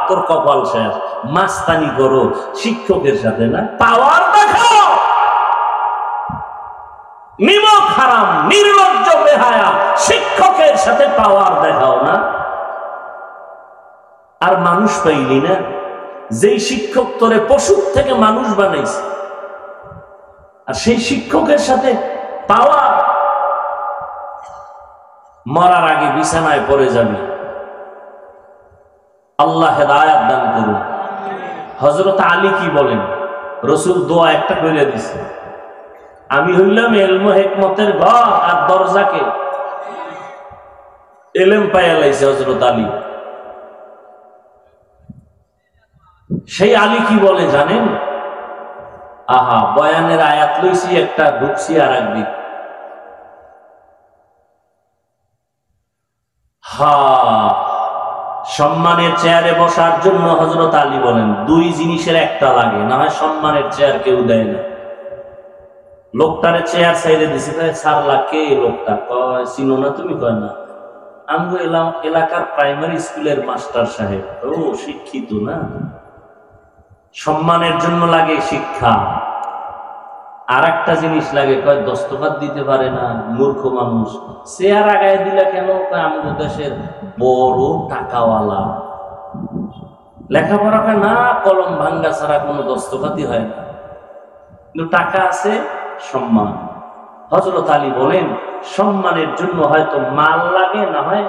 তোর কপাল শেষ। মাস্তানি করো শিক্ষকের সাথে না, পাওয়ার দেখাও। নিমক হারাম, নির্লজ্জ বেহায়া শিক্ষকের সাথে পাওয়ার দেখাও না। আর মানুষ পাইলি না, যেই শিক্ষক তোরে পশুর থেকে মানুষ বানাইছে, আর সেই শিক্ষকের সাথে পাওয়ার। মরার আগে বিছানায় পড়ে যাবি। আল্লাহ হেদায়াত দান করুন। হযরত আলী কি বলেন? রাসূল দোয়া একটা করে দিছে, আমি হইলাম ইলম হিকমতের ঘর আর দরজাকে ইলম পাইয়া লাইছে হযরত আলী। সেই আলী কি বলে জানেন? বয়ানের আয়াত লইছি একটা, ঢুকছি আর একদিক। সম্মানের চেয়ারে বসার জন্য হযরত আলী বলেন, দুই জিনিসের একটা লাগে, না হয় সম্মানের চেয়ার কেউ দেয় না। লোকটারে চেয়ার সাইডে দিছে, সারলা কে লোকটা? কয় চিনো না তুমি? কয় না, আমি এলাকার প্রাইমারি স্কুলের মাস্টার সাহেব। ও শিক্ষিত না? সম্মানের জন্য লাগে শিক্ষা। আর একটা জিনিস লাগে, কয় দস্তখত দিতে পারে না, মূর্খ মানুষ। চেয়ার আগায় দিলা কেন? আমাদের দেশের বড় টাকাওয়ালা, লেখাপড়া না, কলম ভাঙ্গা ছাড়া কোনো দস্তখতই হয় না, কিন্তু টাকা আছে, সম্মান। হযরত আলী বলেন, সম্মানের জন্য হয়তো মাল লাগে, না হয়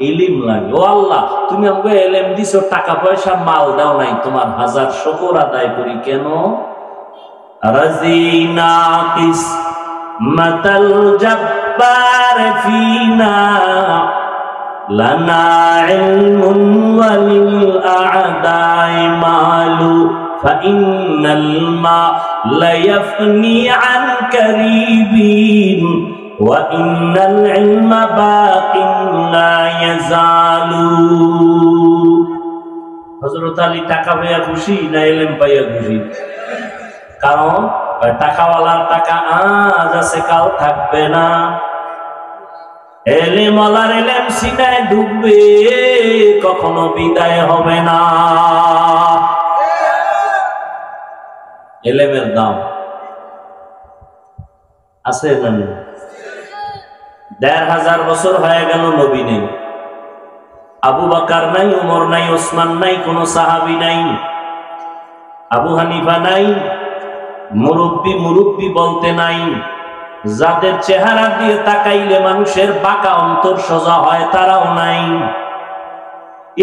ইলম লাগে। ও আল্লাহ, তুমি আমাকে ইলম দিছো, টাকা পয়সা মাল দাও নাই, তোমার হাজার শুকর আদায় করি। কেন? রাজিনা কিসমাতাল জব্বার ফিনা লানা ইলমুন ওয়ালিল আ'দাই মালু ফাইন্নাল মালা ইয়াফনি আন কারিবিন ওয়া ইন্নাল ইলমা বাকিন লা ইয়াজালু। হযরত আলী টাকা পাইয়া খুশি না ইলম পাইয়া খুশি? কারণ টাকাওয়ালার টাকা আজ আছে, কাল থাকবে না। এলেমওয়ালার এলেম সিনায় ডুববে, কখনো বিদায় হবে না। এলেমের দাম আছে না? ১৫০০ বছর হয়ে গেল নবী নেই, আবু বকর নাই, ওমর নাই, ওসমান নাই, কোন সাহাবী নাই, আবু হানিফা নাই, মুরব্বি বলতে নাই। যাদের চেহারা দিয়ে তাকাইলে মানুষের বাঁকা অন্তর সোজা হয়, তারাও নাই।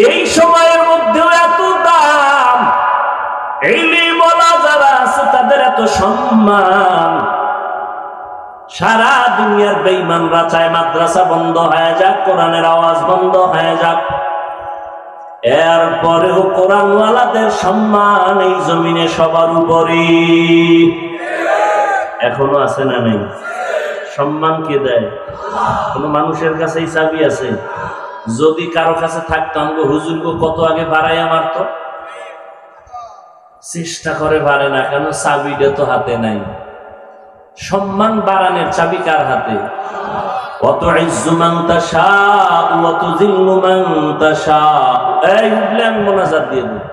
এই সময়ের মধ্যেও এত দাম, ইলমওয়ালা যারা আছে তাদের এত সম্মান। সারা দুনিয়ার বেঈমানরা চায় মাদ্রাসা বন্ধ হয়ে যাক, কোরআনের আওয়াজ বন্ধ হয়ে যাক। এরপরেও কোরআনওয়ালাদের সম্মান এই জমিনে সবার উপরে এখনো আছে না নেই? সম্মান কে দেয়? কোন মানুষের কাছেই চাবি আছে? যদি কারো কাছে থাকতো, আমাকে হুজুরকে কত আগে বাড়াইয়া মারত। চেষ্টা করে পারে না, কেন? চাবিটা তো হাতে নাই। সম্মান বাড়ানোর চাবি কার হাতে? وتعز من تشاء وتذل من تشاء। এই উঠলে আমি মোনাজাত দিয়ে দেব,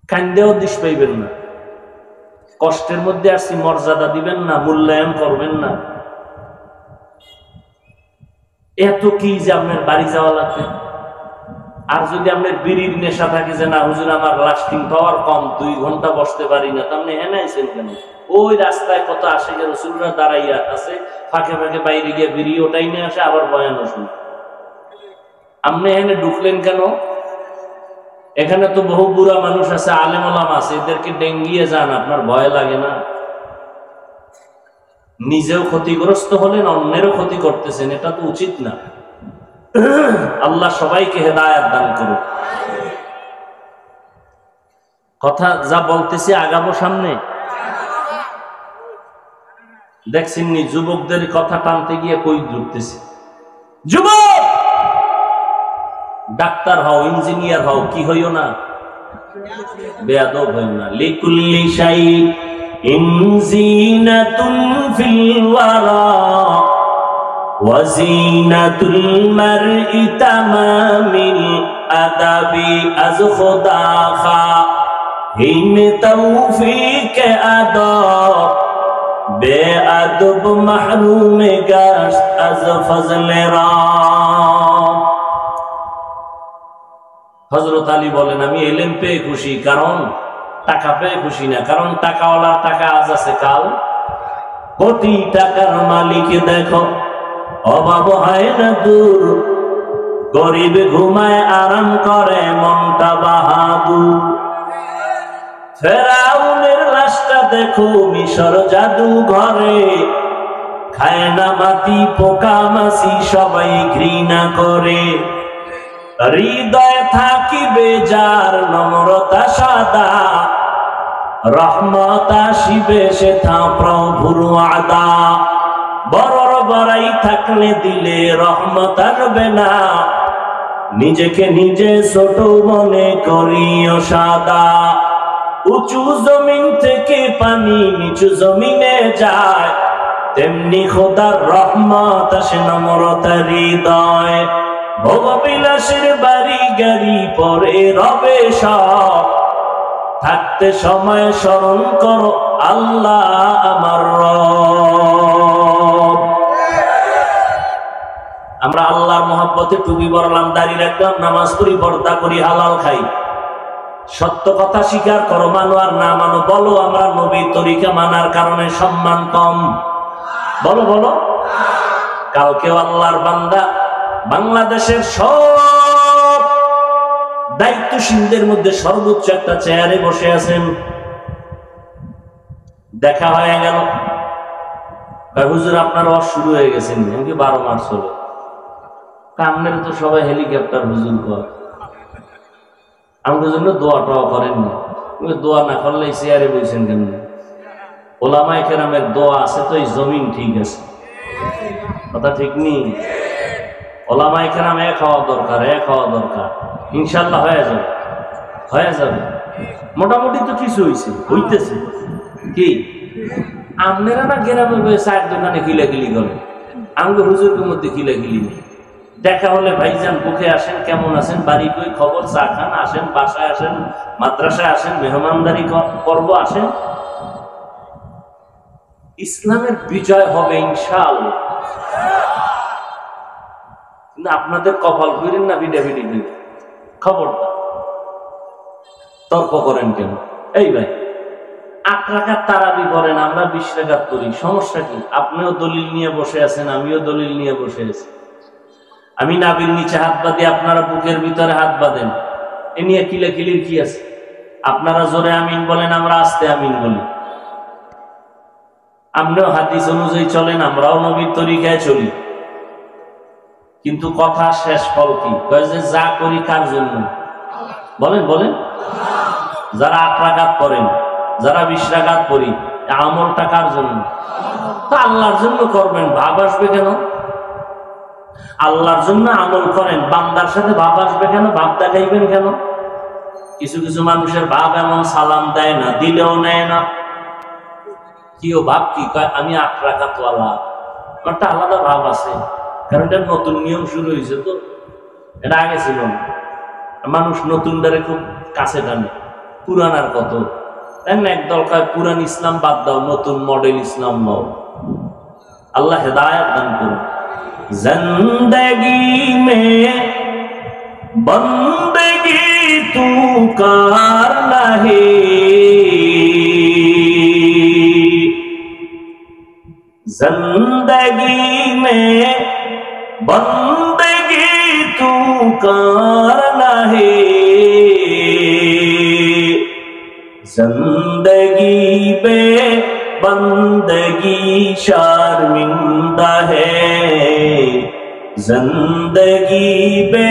কান্দেও দিশ পাইবেন না। কষ্টের মধ্যে আসছি, মর্যাদা দিবেন না, মূল্যায়ন করবেন না? এত কি যে আপনার বাড়ি যাওয়া লাগবে? আর যদি আপনার বিড়ির নেশা থাকে যে না হুজুর আমার লাস্টিং পাওয়ার কম, 2 ঘন্টা বসতে পারি না, তো আপনি হেনাইছেন কেন? ওই রাস্তায় কত আশিকের রাসূলরা দাঁড়াইয়া আছে, ফাঁকে ফাঁকে বাইরে গিয়ে বিড়ি ওটাই নিয়ে আসে, আবার বয়ানও শুনে। আপনি এখানে ঢুকলেন কেন? এখানে তো বহু বুড়া মানুষ আছে, আলেম ওলামা আছে, এদেরকে ডেঙ্গিয়ে যান, আপনার ভয় লাগে না? নিজেও ক্ষতিগ্রস্ত হলেন, অন্যেরও ক্ষতি করতেছেন, এটা তো উচিত না। আল্লাহ সবাইকে হেদায়েত দান করুন। কথা যা বলতেছি আগাবো সামনে। দেখছেন নি যুবকদের কথা টানতে গিয়ে কই ঢুকতেছি। যুবক, ডাক্তার হও, ইঞ্জিনিয়ার হও, কি হইও না, বেয়াদব হইও না। লিকুল্লি শাইইন জিনাতুন ফিল ওয়ারা ওয়াজিনাতুল মারই তামামিল আদাবি আজ খুদা খা হিন তৌফিক আদব বেআদব মাহরুম গাশত আজ ফজলে রাম। হযরত আলী বলেন আমি এলেম পেয়ে খুশি, কারণ টাকা পেয়ে খুশি না। কারণ টাকাওয়ালার টাকা আজ আছে, কাল কোটি টাকার মালিক দেখো অভাব হয় না দূর, গরিব ঘুমায় আরাম করে মনটা বাহাদুর। ফেরাউনের লাশটা দেখো মিশর জাদু ঘরে, খায় না মাটি পোকা মাছি সবাই ঘৃণা করে। হৃদয়ে থাকিবে যার নম্রতা সাদা, রহমত আসিবে সেথা প্রভুর ওয়াদা। বড়র বড়াই থাকলে দিলে রহমত আসবে না, নিজেকে নিজে ছোট মনে করিও সাদা। উঁচু জমিন থেকে পানি নিচু জমিনে যায়, তেমনি খোদার রহমত আসে নম্রতার হৃদয়। ভোগবিলাসের বাড়ি গাড়ি পরে রবে সব, থাকতে সময় স্মরণ করো আল্লাহ আমার রব। আমরা আল্লাহর মহব্বতে টুপি পরলাম, দাড়ি রাখলাম, নামাজ পড়ি, পর্দা করি, হালাল খাই। সত্য কথা স্বীকার করো, মানো আর না মানো। বলো আমরা নবীর তরিকা মানার কারণে সম্মান কম? বলো বলো। কালকেও আল্লাহর বান্দা বাংলাদেশের সব দায়িত্বশীলদের মধ্যে সর্বোচ্চ একটা চেয়ারে বসে আছেন। দেখা হয়ে গেল, হুজুর আপনার ওয়াজ শুরু হয়ে গেছেন, এমনকি 12 মাস হলো। কামনের তো সবাই হেলিকপ্টার হুজুর কর, আমাদের জন্য দোয়া টোয়া করেননি। দোয়া না করলে চেয়ারে বসেন কেন? ওলামায়ে কেরামের দোয়া আছে তো এই জমিন ঠিক আছে, কথা ঠিক নেই? ওলামায়ে কেরাম এক হওয়া দরকার, এক হওয়া দরকার। ইনশাল্লাহ হয়ে যাবে, হয়ে যাবে। মোটামুটি তো কিছু হয়েছে, হইতেছে। কি আপনারা না গ্রামে বসে চায়ের দোকানে খিলাখিলি করেন, আমাকে হুজুরের মধ্যে খিলাখিলি নেই। দেখা হলে ভাইজান বুকে আসেন, কেমন আছেন, বাড়ি কই খবর, চা খান, আসেন, বাসায় আসেন, মাদ্রাসায় আসেন, মেহমানদারি করব, আসেন। ইসলামের বিজয় হবে ইনশাআল্লাহ। কিন্তু আপনাদের কপাল ফিরেন না, ভিডাভিডি ফিরে। খবরদার, তর্ক করেন কেন? এই ভাই 8 রাকাত তারাবি করেন, আমরা 20 রাকাত করি, সমস্যা কি? আপনিও দলিল নিয়ে বসে আছেন, আমিও দলিল নিয়ে বসে আছি। আমি নাভির নিচে হাত বাঁধি, আপনারা বুকের ভিতরে হাত বাঁধেন, এ নিয়ে কিলাকিলির কি আছে? আপনারা জোরে আমিন বলেন, আমরা আস্তে আমিন বলি। আপনিও হাদিস অনুযায়ী চলেন, আমরাও নবীর তরিকায় চলি। কিন্তু কথা শেষ ফল কি? কয় যে যা করি কার জন্য? বলেন বলেন। যারা 8 রাকাত করেন, যারা 20 রাকাত করি, আমলটা কার জন্য? তা আল্লাহর জন্য করবেন, ভাব আসবে কেন? আল্লাহর জন্য আমল করেন, বান্দার সাথে ভাব আসবে কেন? ভাব দেখাইবেন কেন? কিছু কিছু মানুষের ভাব এমন, সালাম দেয় না, দিলেও নেয় না। কি ও ভাব কি? আমি 8 রাকাত ওয়ালা, একটা আলাদা ভাব আছে, কারণ এটা নতুন নিয়ম শুরু হয়েছে তো, এটা আগে ছিল না। মানুষ নতুন দ্বারে খুব কাছে টানে, পুরানার কত একদল কয় পুরান ইসলাম বাদ দাও, নতুন মডেল ইসলাম নাও। আল্লাহ হেদায়েত দান করুন। জিন্দেগি মে বন্দেগি তু করনা হে, जिंदगी में बंदगी तू करना है, जिंदगी पे बंदगी शर्मिंदा है, जिंदगी पे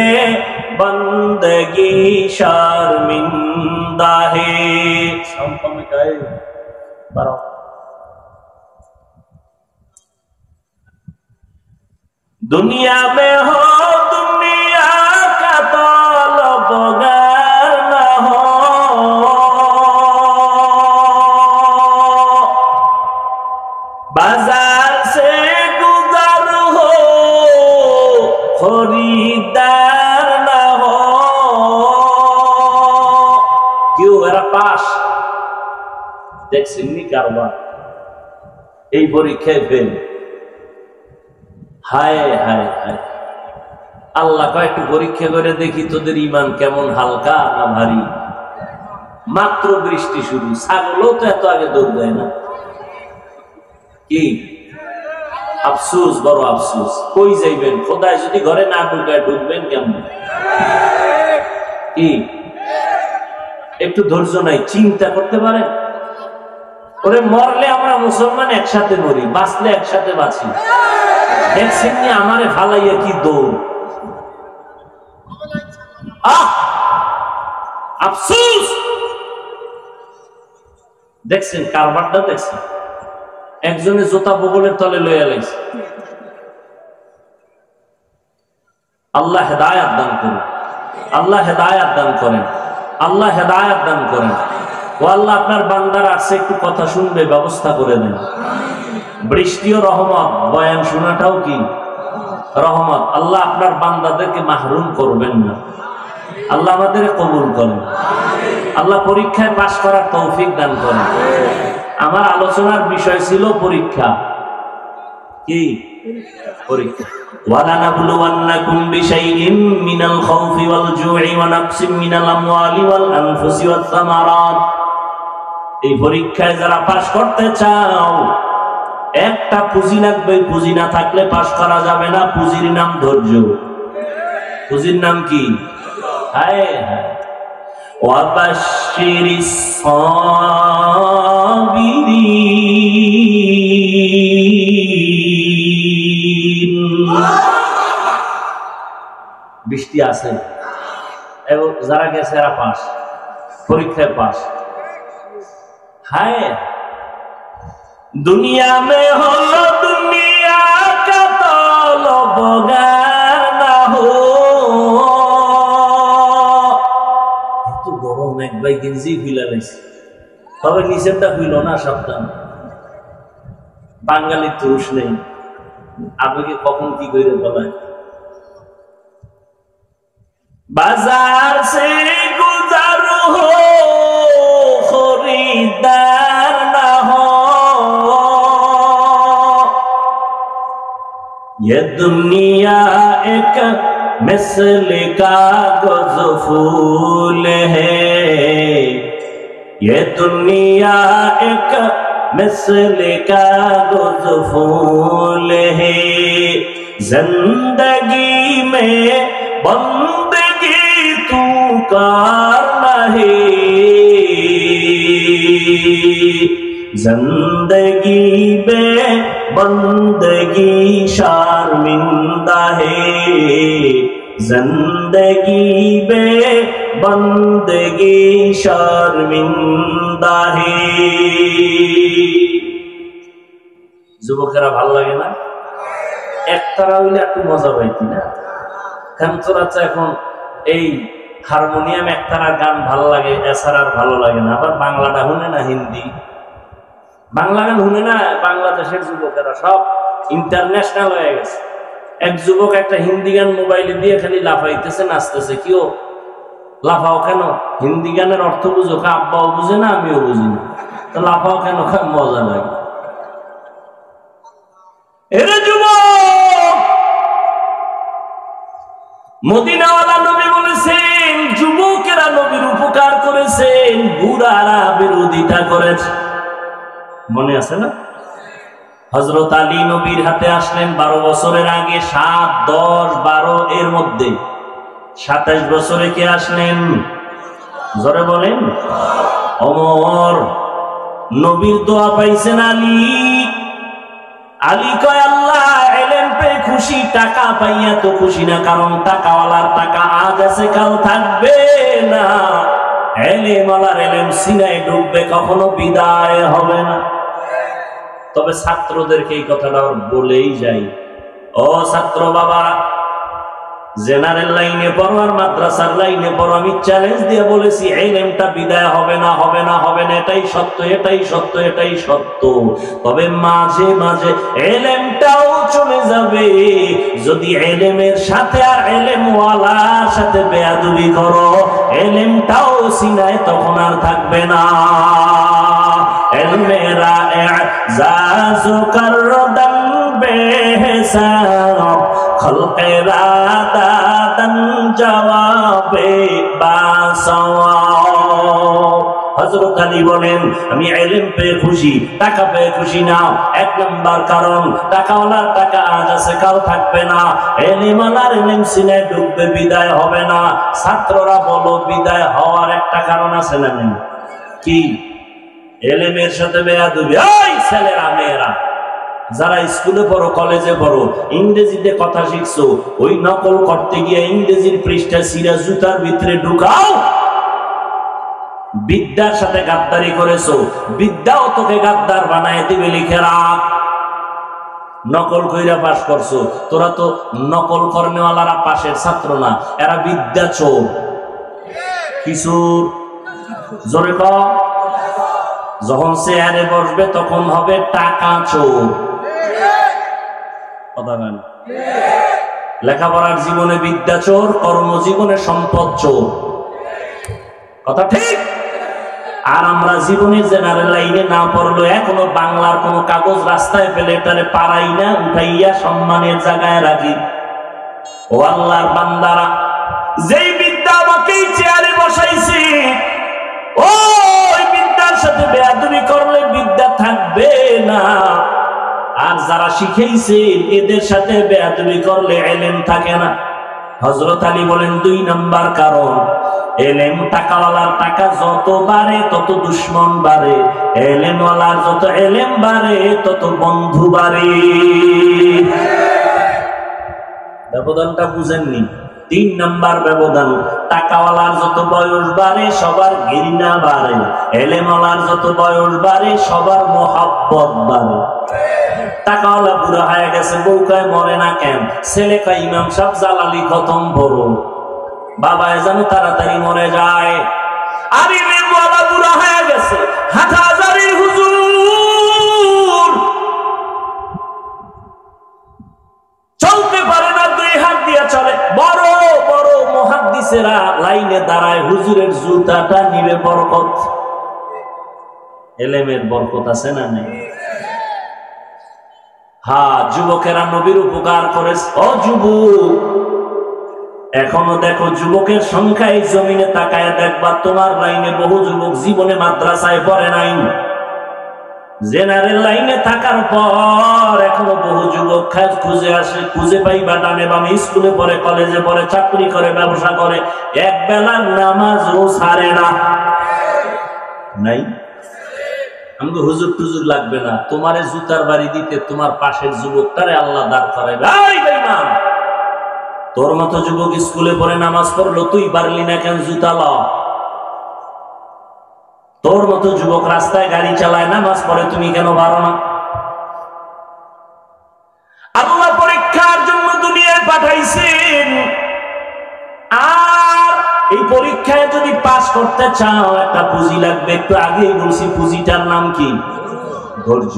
बंदगी शर्मिंदा है। दुनिया में हो दुनिया का तलबगार न हो, बाजार से गुजर हो खरीदार न हो। क्यों एरा पास देखছেন নি কারবার এই পরীক্ষায় ফেল। হায় হায় হায়, আল্লাহ কয় একটু পরীক্ষা করে দেখি তোদের ইমান কেমন হালকা না ভারী। মাত্র বৃষ্টি শুরু, ছাগলও তো এত আগে দৌড় দেয় না। কি আফসোস, বড় আফসোস। কই যাইবেন? খোদায় যদি ঘরে না ঢুকায় ঢুকবেন কেমন? কি একটু ধৈর্য নাই, চিন্তা করতে পারেন? ওরে মরলে আমরা মুসলমান একসাথে মরি, বাঁচলে একসাথে বাঁচি। দেখছেন নি আমারে ফালাইয়া কি দৌড়। আফসোস। দেখছেন কারবারটা? দেখছেন একজনে জোতা বগলের তলে লইয়া লাইছে। আল্লাহ হেদায়েত দান করুন, আল্লাহ হেদায়েত দান করেন, আল্লাহ হেদায়েত দান করেন। ও আল্লাহ, আপনার বান্দার আসছে একটু কথা শুনবে, ব্যবস্থা করে দেন। বৃষ্টিও রহমত, বয়ান শোনাটাও কি রহমত। আল্লাহ আপনার বান্দাদেরকে মাহরুম করবেন না। আল্লাহ আমাদের কবুল করেন। আল্লাহ পরীক্ষায় পাশ করার তৌফিক দান করেন। আমার আলোচনার বিষয় ছিল পরীক্ষা। কি পরীক্ষা? ওয়ালানাবলুওয়ান্নাকুম বিশাইইন মিনাল খাউফি ওয়াল জু'i ওয়া নাকসিম মিনাল আমওয়ালি ওয়াল আনফুসি ওয়াত সামারাত। এই পরীক্ষায় যারা পাশ করতে চাও, একটা পুঁজি লাগবে। পুঁজি না থাকলে পাশ করা যাবে না। পুঁজির নাম ধৈর্য। পুঁজির নাম কি? হায় হায়। ওয়াবাশশিরিস সাবিরিন। বৃষ্টি আছে এবং যারা গেছে এরা পাস, পরীক্ষায় পাস। হায়, दुनिया में हो दुनिया का तलबगार ना हो। तो गरम एक भाई गिंजी फिला लाইছে, তবে নিচেরটা হইল না। সাবধান, বাঙালি তুষ নেই, আবেগে কখন কি করে বলায়। বাজার সে গুজার হো খরিদার না হো, ये दुनिया एक मिसल कागज फूल है, ये दुनिया एक मिसल कागज फूल है, जिंदगी में बंदगी तू करना है, जिंदगी में बंदगी शर्मिंदा है, जिंदगी में बंदगी शर्मिंदा है। যুবকেরা ভাল লাগে না? একতারা হইলে একটু মজা পাইতি না? কারণ তোরা তো এখন এই হারমোনিয়াম একতারা গান ভাল লাগে, এছাড়া আর ভালো লাগে না। আবার বাংলাটা শুনে না, হিন্দি বাংলা গান শুনে না। বাংলাদেশের যুবকেরা সব ইন্টারন্যাশনাল হয়ে গেছে। এক যুবক একটা হিন্দি গান মোবাইলে দিয়ে খালি লাফাইতেছে, নাচতেছে। কিও লাফাও কেন? হিন্দি গানের অর্থ বুঝো? আব্বাও বুঝে না, আমিও বুঝি না, তো লাফাও কেন? মজা লাগে। এরে যুবক, মদিনাওয়ালা নবী বলেছেন যুবকেরা নবীর উপকার করেছেন, বুড়ারা বিরোধিতা করেছে। মনে আছে না? হযরত আলী নবীর হাতে আসলেন 12 বছরের আগে। 7, 10, 12 এর মধ্যে 27 বছরে কে আসলেন? জোরে বলেন। ওমর। নবীর দোয়া পাইছেন আলী। আলী কয় আল্লাহ ইলম পেয়ে খুশি, টাকা পাইয়া তো খুশি না, কারণ টাকাওয়ালার টাকা আজ আছে কাল থাকবে না, ইলমওয়ালার ইলম সিনায় ডুববে, কখনো বিদায় হবে না। তবে ছাত্রদেরকে এই কথাটা বলেই যাই, ও ছাত্র বাবা, জেনারেল লাইনে পড়ো আর মাদ্রাসার লাইনে পড়ো, আমি চ্যালেঞ্জ দিয়ে বলেছি ইলমটা বিদায় হবে না, হবে না, হবে না, এটাই সত্য, এটাই সত্য, এটাই সত্য। তবে মাঝে মাঝে ইলমটাও চলে যাবে, যদি ইলমের সাথে আর ইলমওয়ালার সাথে বেয়াদবি করো, ইলমটাও সিনায় তখন আর থাকবে না। ইলমেরা ইজাজ করদম বেহিসাব, খলকেরা দাদান জবাবে বাসওয়াব। হযরত আলী বলেন আমি ইলম পেয়ে খুশি, টাকা পেয়ে খুশি না। 1 নাম্বার কারণ, টাকাওয়ালার টাকা আজ আছে কাল থাকবে না, ইলমওয়ালার ইলম সিনায় ডুববে, বিদায় হবে না। ছাত্ররা বলো বিদায় হওয়ার একটা কারণ আছে না? নেই? কি? ইলমের সাথে বেয়াদবি। এই ছেলেরা মেয়েরা যারা স্কুলে পড়ো, কলেজে পড়ো, ইংরেজিতে কথা শিখছো, ওই নকল করতে গিয়ে ইংরেজির পৃষ্ঠা সিরা জুতার ভিতরে ঢুকাও। বিদ্যার সাথে গাদ্দারি করেছো, বিদ্যাও তোকে গাদ্দার বানায় দিবে, লিখে রাখ। নকল কইরা পাস করছো, তোরা তো নকল কর্মেওয়ালারা পাশের ছাত্র না, এরা বিদ্যা চোর। কিশোর জোরে কর। যখন চেয়ারে বসবে তখন হবে টাকা চোর। কথা বলেন। লেখাপড়ার জীবনে বিদ্যা চোর, কর্মজীবনে সম্পদ চোর। কথা ঠিক। আর আমরা জীবনে জেনারেল লাইনে না পড়লো, এখনো বাংলার কোন কাগজ রাস্তায় পেলে এটারে পারাই না, উঠাইয়া সম্মানের জায়গায় রাখি। ও আল্লাহর বান্দারা, যেই বিদ্যা আমাকে চেয়ারে বসাইছে, ওই বিদ্যার সাথে বেয়াদবি করলে বিদ্যা থাকবে না। আর যারা শিখাইছে এদের সাথে বেয়াদবি করলে ইলম থাকে না। হযরত আলী বলেন 2 নাম্বার কারণ, ইলম টাকাওয়ালার টাকা যত বাড়ে তত দুশমন বাড়ে, ইলমওয়ালার যত ইলম বাড়ে তত বন্ধু বাড়ে। ব্যবধানটা বুঝেননি? 3 নাম্বার ব্যবধান, টাকাওয়ালার যত বয়স বাড়ে সবার ঘৃণা বাড়ে, ইলমওয়ালার যত বয়স বাড়ে সবার মহব্বত বাড়ে। টাকাওয়ালা বুড়া হয়ে গেছে, বউ কয় মরে না কেন, ছেলে কয় ইমাম সাহেব জালালি খতম পড়ো, বাবা যেন তাড়াতাড়ি মরে যায়। আর ইলমওয়ালা বুড়া হয়ে গেছে, হাটহাজারীর হুজুর চলতে পারে না, 2 হাত দিয়ে চলে। বড় বড় মুহাদ্দিসেরা লাইনে দাঁড়ায়, হুজুরের জুতাটা নিবে বরকত। ইলমের বরকত আছে না নেই? হ্যাঁ, যুবকেরা নবীর উপকার করেছে। ও যুবক, এখনো দেখো যুবকের সংখ্যা, এই জমিনে তাকায় দেখবা তোমার লাইনে বহু যুবক জীবনে মাদ্রাসায় পড়ে নাই। জেনারেল লাইনে থাকার পর এখনো বহু যুবক খুঁজে আসে, খুঁজে পাইবা ডানে বামে, স্কুলে পড়ে, কলেজে পড়ে, চাকরি করে, ব্যবসা করে, এক বেলার নামাজও ছাড়ে না। নাই? আমাকে হুজুর টুজুর লাগবে না, তোমারে জুতার বাড়ি দিতে তোমার পাশের যুবকটারে আল্লাহ দাঁড় করাইবে। এই বেঈমান, তোর মতো যুবক স্কুলে পড়ে নামাজ পড়লো, তুই পারলি না কেন জুতা ল? তোর মতো যুবক রাস্তায় গাড়ি চালায়, নামাজ পড়ে, তুমি কেন পারো না? আল্লাহ পরীক্ষার জন্য দুনিয়ায় পাঠাইছেন, আর এই পরীক্ষায় যদি পাস করতে চাও একটা পুঁজি লাগবে। একটু আগেই বলছি, পুঁজিটার নাম কি? ধৈর্য।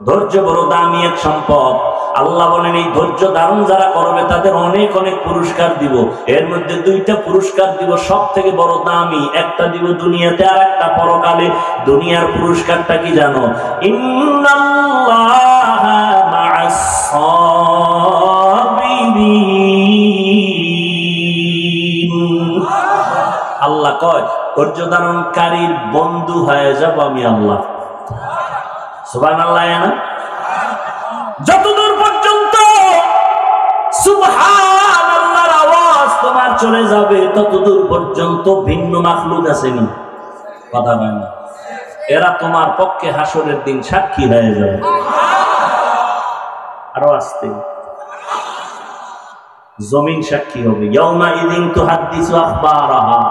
ধৈর্য বড় দামি এক সম্পদ। আল্লাহ বলেন এই ধৈর্য ধারণ যারা করবে তাদের অনেক অনেক পুরস্কার দিব। এর মধ্যে দুইটা পুরস্কার দিব সব থেকে বড় দামি, একটা দিব দুনিয়াতে আর একটা পরকালে। দুনিয়ার পুরস্কারটা কি জানো? ইন্নাল্লাহা মা'আস সাবিরিন। আল্লাহ কয় ধৈর্য ধারণকারীর বন্ধু হয়ে যাব আমি আল্লাহ। সুবহানাল্লাহ। না যতদূর পর্যন্ত সুবহানাল্লাহর আওয়াজ তোমার চলে যাবে ততদূর পর্যন্ত ভিন্ন মাখলুক আসেনি, কথা বলে না, এরা তোমার পক্ষে হাসরের দিন সাক্ষী হয়ে যাবে। আরো আসতে জমিন সাক্ষী হবে। ইয়াউমা ইদিন তুহাদ্দিসু আখবারাহা,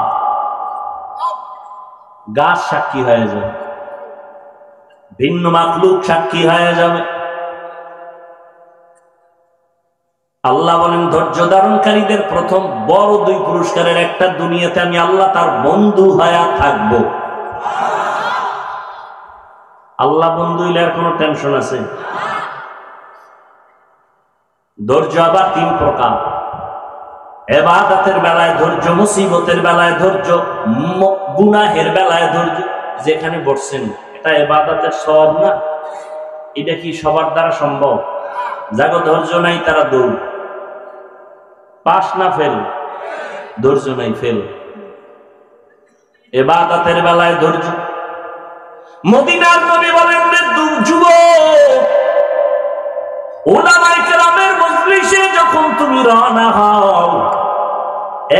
গাছ সাক্ষী হয়ে যাবে, ভিন্ন মাখলুক সাক্ষী হয়ে যাবে। আল্লাহ বলেন ধৈর্য ধারণকারীদের প্রথম বড় দুই পুরস্কারের একটা দুনিয়াতে আমি আল্লাহ তার বন্ধু হয়ে থাকব। আল্লাহ বন্ধু হইলে আর কোনো টেনশন আছে? ধৈর্য আবার তিন প্রকার। ইবাদতের বেলায় ধৈর্য, মুসিবতের বেলায় ধৈর্য, গুনাহের বেলায় ধৈর্য। যেখানে বসছেন এটা ইবাদতের সওয়াব না? এটা কি সবার দ্বারা সম্ভব? যাগো ধৈর্য নাই তারা দৌড়, পাস না ফেল, ধৈর্য নাই ফেল। ইবাদতের বেলায় ধৈর্য। মদিনার নবী বলেন যুবক, উলামায়ে কেরামের মজলিসে যখন তুমি রওনা হও,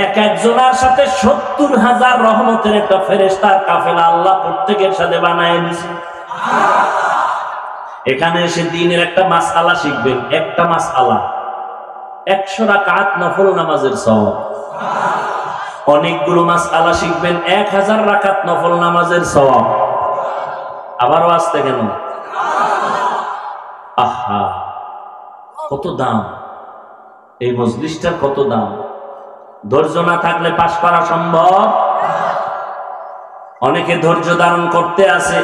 এক একজনের সাথে ৭০,০০০ রহমতের একটা ফেরেশতার কাফেলা আল্লাহ প্রত্যেকের সাথে বানায় দিয়েছে। এখানে এসে দিনের একটা মাসআলা শিখবেন, একটা মাসআলা ১০০ রাকাত নফল নামাজের সওয়াব। অনেকগুলো মাসআলা শিখবেন ১০০০ রাকাত নফল নামাজের সওয়াব। আবারও আসতে কেন? আহা কত দাম এই মজলিসটার, কত দাম! ধৈর্য না থাকলে পাশ করা সম্ভব? অনেকে ধৈর্য ধারণ করতে আসে,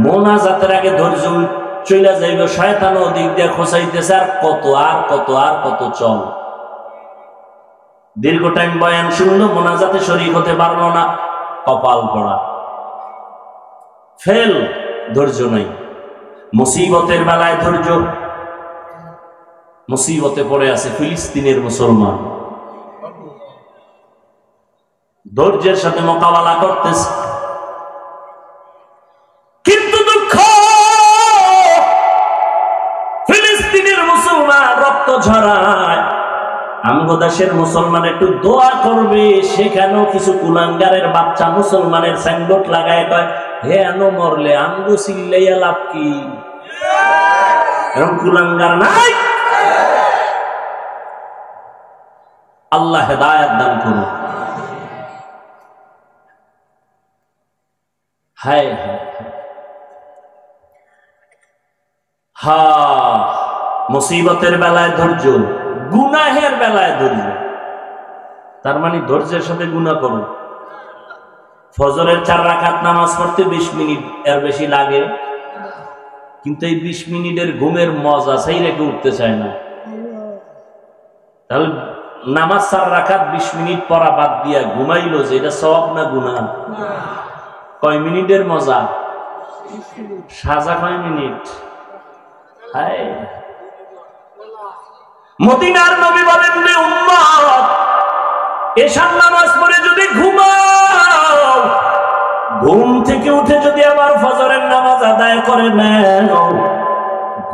মোনাজাতের আগে ধৈর্য চলে যাইবে, শয়তান ওদিক দিয়ে খোঁচাইতেছে আর কত আর কত আর কত চল। দীর্ঘ টাইম বয়ান শুনলো, মোনাজাতে শরীক হতে পারলো না, কপাল পড়া, ফেল, ধৈর্য নাই। মুসিবতের বেলায় ধৈর্য। মুসিবতে পড়ে আছে ফিলিস্তিনের মুসলমান, ধৈর্যের সাথে মোকাবেলা করতেছে, কিন্তু দুঃখ ফিলিস্তিনের মুসলমান রক্ত ঝরায়। আমগো দেশের মুসলমান একটু দোয়া করবে, সেখানেও কিছু কুলাঙ্গারের বাচ্চা মুসলমানের সাইনবোর্ড লাগায় কয় হে আনো মরলে আমগো চিল্লাইয়া লাভ কি? এরকম কুলাঙ্গার নাই। আল্লাহ হেদায়েত দান করুন। হায় হায় হা, মুসিবতের বেলায় ধৈর্য, গুনাহের বেলায় ধৈর্য। তার মানে ধৈর্যের সাথে গুনাহ করো। ফজরের ৪ রাকাত নামাজ পড়তে ২০ মিনিট এর বেশি লাগে, কিন্তু এই ২০ মিনিটের ঘুমের মজা সেই রেখে উঠতে চায় না। তাহলে নামাজ ৪ রাকাত ২০ মিনিট পড়া বাদ দিয়া ঘুমাইলো যে, এটা সওয়াব না গুনাহ? কয় মিনিটের মজা? সাজা কয় মিনিট? হায়, মদিনার নবী বলেন রে উম্মত, এশার নামাজ পড়ে যদি ঘুমাও, ঘুম থেকে উঠে যদি আবার ফজরের নামাজ আদায় করে নাও,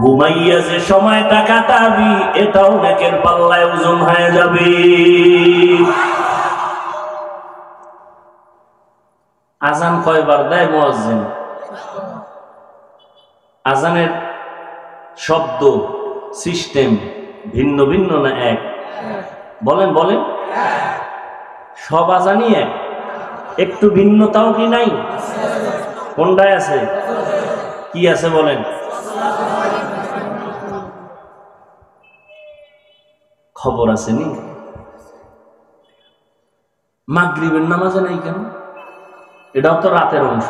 ঘুমাইয়া যে সময়টা কাটাবি এটাও নেকের পাল্লায় ওজন হয়ে যাবে। আজান কয়বার দেয় মুয়াজ্জিন? আজানের শব্দ সিস্টেম ভিন্ন ভিন্ন না এক? বলেন বলেন, সব আজানই এক, একটু ভিন্নতাও কি নাই? কোনটায় আছে? কি আছে বলেন? খবর আছে নি? মাগরিবের নামাজে নাই কেন? এটাও তো রাতের অংশ।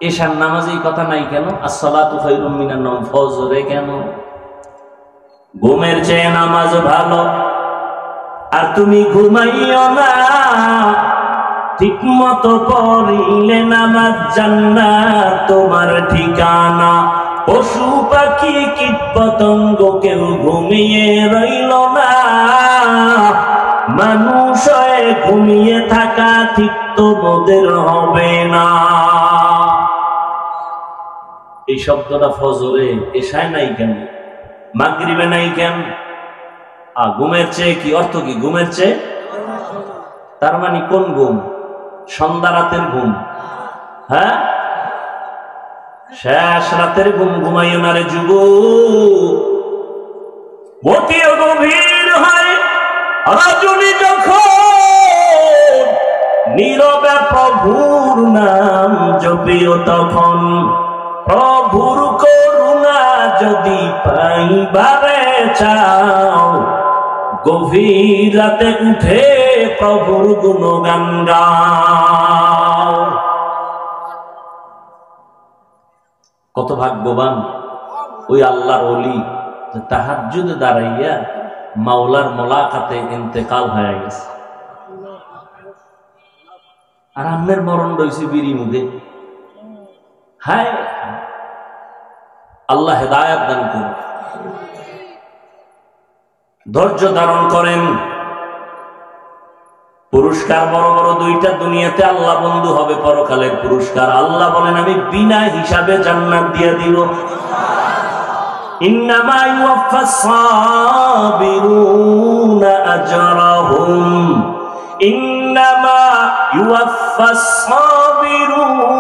এশার নামাজে এই কথা নাই কেন? আসসালাতু খায়রুম মিনান নাওম, ফজরে কেন? ঘুমের চেয়ে নামাজ ভালো, আর তুমি ঘুমাইও না, ঠিক মতো পড়িলে নামাজ জান্নাত তোমার ঠিকানা। পশু পাখি কীট পতঙ্গ কেউ ঘুমিয়ে রইল না, মানুষ হয়ে ঘুমিয়ে থাকা ঠিক তোমাদের হবে না। এই শব্দটা ফজরে এশায় নাই কেন, মাগরিবে নাই কেন? ঘুমের চেয়ে কি অর্থ কি? ঘুমের চেয়ে তার মানে কোন ঘুম? সন্ধ্যা রাতের ঘুম? হ্যাঁ, শেষ রাতের ঘুম ঘুমাইও না রে যুবক। অতিও গভীর হয় রজনী যখন নীরবে প্রভুর নাম জপিও তখন। প্রভুর করুণা যদি পাইবারে চাও, গভীর রাতে উঠে প্রভুর গুণগান গাও। কত ভাগ্যবান ওই আল্লাহর ওলি যে তাহাজ্জুদে দাঁড়াইয়া মাওলার মোলাকাতে ইন্তেকাল হয়ে গেছে। আর আম্মের মরণ রয়েছে বিড়ি মুখে। হায়, আল্লাহ হেদায়েত দান করুন। ধৈর্য ধারণ করেন। পুরস্কার বড় বড় দুইটা দুনিয়াতে আল্লাহ বন্ধু হবে, পরকালের পুরস্কার। আল্লাহ বলেন আমি বিনা হিসাবে জান্নাত দিয়ে দিব। ইন্নামা ইউওয়াফাস সাবিরুনা আজরাহুম, ইন্নামা ইউওয়াফাস সাবিরুনা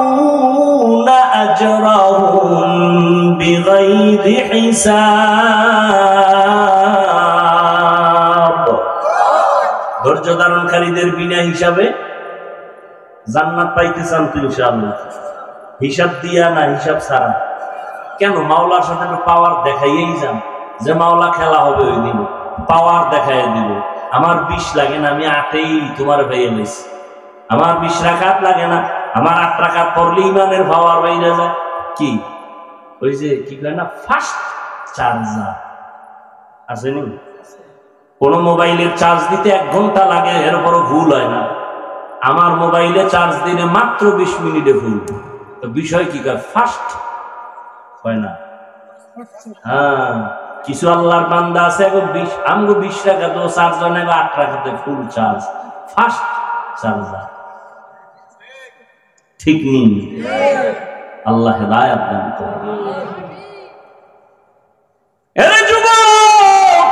আজরাহুম বিগাইরি হিসাব। ধৈর্য ধারণকারীদের বিনা হিসাবে জান্নাত পাইতে চান তো ইনশাআল্লাহ? হিসাব দিয়া না, হিসাব ছাড়া। কেন? মাওলার সাথে পাওয়ার দেখাইয়েই যান যে মাওলা খেলা হবে ওই দিন, পাওয়ার দেখাইয়া দিব। আমার 20 লাগে না, আমি 8এই তোমার ভাইয়া নিছি। আমার 20 রাকাত লাগে না, আমার 8 রাকাত পড়লে ইমানের পাওয়ার বাইরে যায়। কি ওই যে কি কয় না, ফাস্ট চার্জার আসেনি? কোন মোবাইলের চার্জ দিতে 1 ঘন্টা লাগে, এরপরও ভুল হয় না। আমার মোবাইলে চার্জ দিলে মাত্র 20 মিনিটে ভুল। তো বিষয় কি কয়, ফাস্ট হয় না। হ্যাঁ, কিছু আল্লাহর বান্দা আছে আমগো 20 টাকা তো চার্জ হয় না, 8 টাকাতে ফুল চার্জ, ফাস্ট চার্জার। ঠিক নেই। আল্লাহ হেদায়েত দান করুন। এরে যুবক,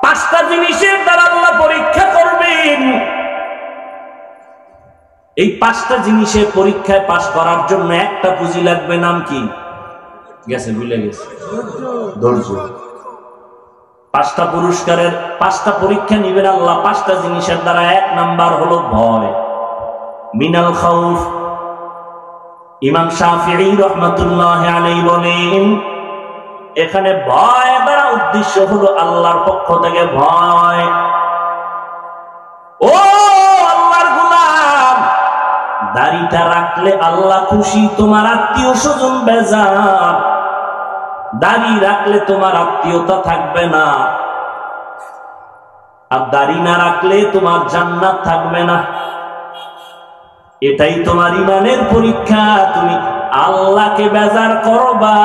5টা জিনিসের দ্বারা আল্লাহ পরীক্ষা করবেন। এই 5টা জিনিসের পরীক্ষায় পাশ করার জন্য একটা পুঁজি লাগবে, নাম কি? গেছে, ভুলে গেছে। ধৈর্য। 5টা পুরস্কারের 5টা পরীক্ষা নিবেন আল্লাহ 5টা জিনিসের দ্বারা। 1 নাম্বার হলো ভয়, মিনাল খাউফ। ইমাম শাফিঈ রাহমাতুল্লাহি আলাইহি বলেন, এখানে ভয় দ্বারা উদ্দেশ্য হলো আল্লাহর পক্ষ থেকে ভয়। ও আল্লাহর গোলাম, দাড়িটা রাখলে আল্লাহ খুশি, তোমার আত্মীয় স্বজন বেজার। দাড়ি রাখলে তোমার আত্মীয়তা থাকবে না, আর দাড়ি না রাখলে তোমার জান্নাত থাকবে না। এটাই তোমার ইমানের পরীক্ষা। তুমি আল্লাহকে বেজার করবা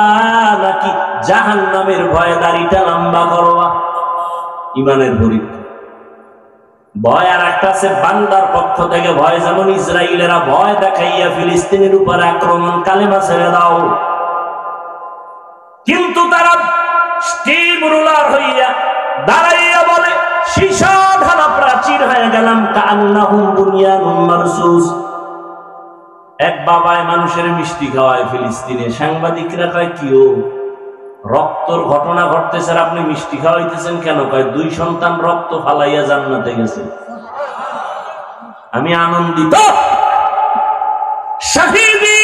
নাকি জাহান্নামের ভয়ে দাড়িটা লম্বা করবা? ইমানের পরীক্ষা। ভয় আর একটা আছে বান্দার পক্ষ থেকে ভয়। যেমন ইসরায়েলেরা ভয় দেখাইয়া ফিলিস্তিনের উপর আক্রমণ, কালেমা ছেড়ে দাও, কিন্তু তারা স্টিম রুলার হইয়া দাঁড়াইয়া বলে সীসা ঢালা প্রাচীর হয়ে গেলাম, কান্নাহুম বুনিয়ানুম মারসুস। এক বাবায় মানুষের মিষ্টি খাওয়ায় ফিলিস্তিনে। সাংবাদিকরা কয় কি ও, রক্তর ঘটনা ঘটতেছে, আপনি মিষ্টি খাওয়াইতেছেন কেন? কয় 2 সন্তান রক্ত ফালাইয়া জান্নাতে গেছে। আমি আনন্দিত, শাহিদি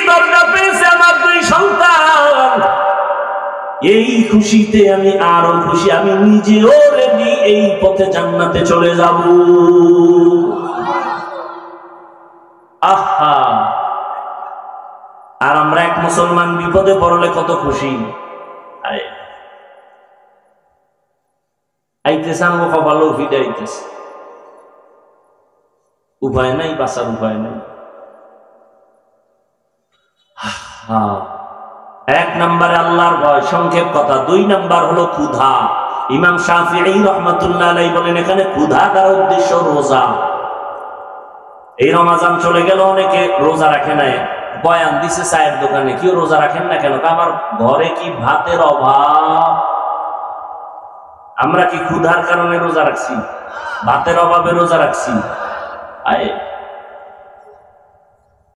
দরজা পেয়েছে আমার 2 সন্তান। এই খুশিতে আমি আরো খুশি, আমি নিজেও রেডি, এই পথে জান্নাতে চলে যাব। আহা, আর আমরা এক মুসলমান বিপদে পড়লে কত খুশি। আইতেছে আমগো কপালেও ফিরে আইতেছে, উপায় নাই, বাঁচার উপায় নাই। এক নম্বরে আল্লাহর ভয়, সংক্ষেপ কথা। দুই নম্বর হলো ক্ষুধা। ইমাম শাফিঈ রাহমাতুল্লাহ আলাইহি বলেন এখানে ক্ষুধা দ্বারা উদ্দেশ্য রোজা। এই রমাজান চলে গেল, অনেকে রোজা রাখে না, বয়ান দিছে চায়ের দোকানে, কেউ রোজা রাখেন না কেন? আমার ঘরে কি ভাতের অভাব? আমরা কি ক্ষুধার কারণে রোজা রাখছি? ভাতের অভাবে রোজা রাখছি?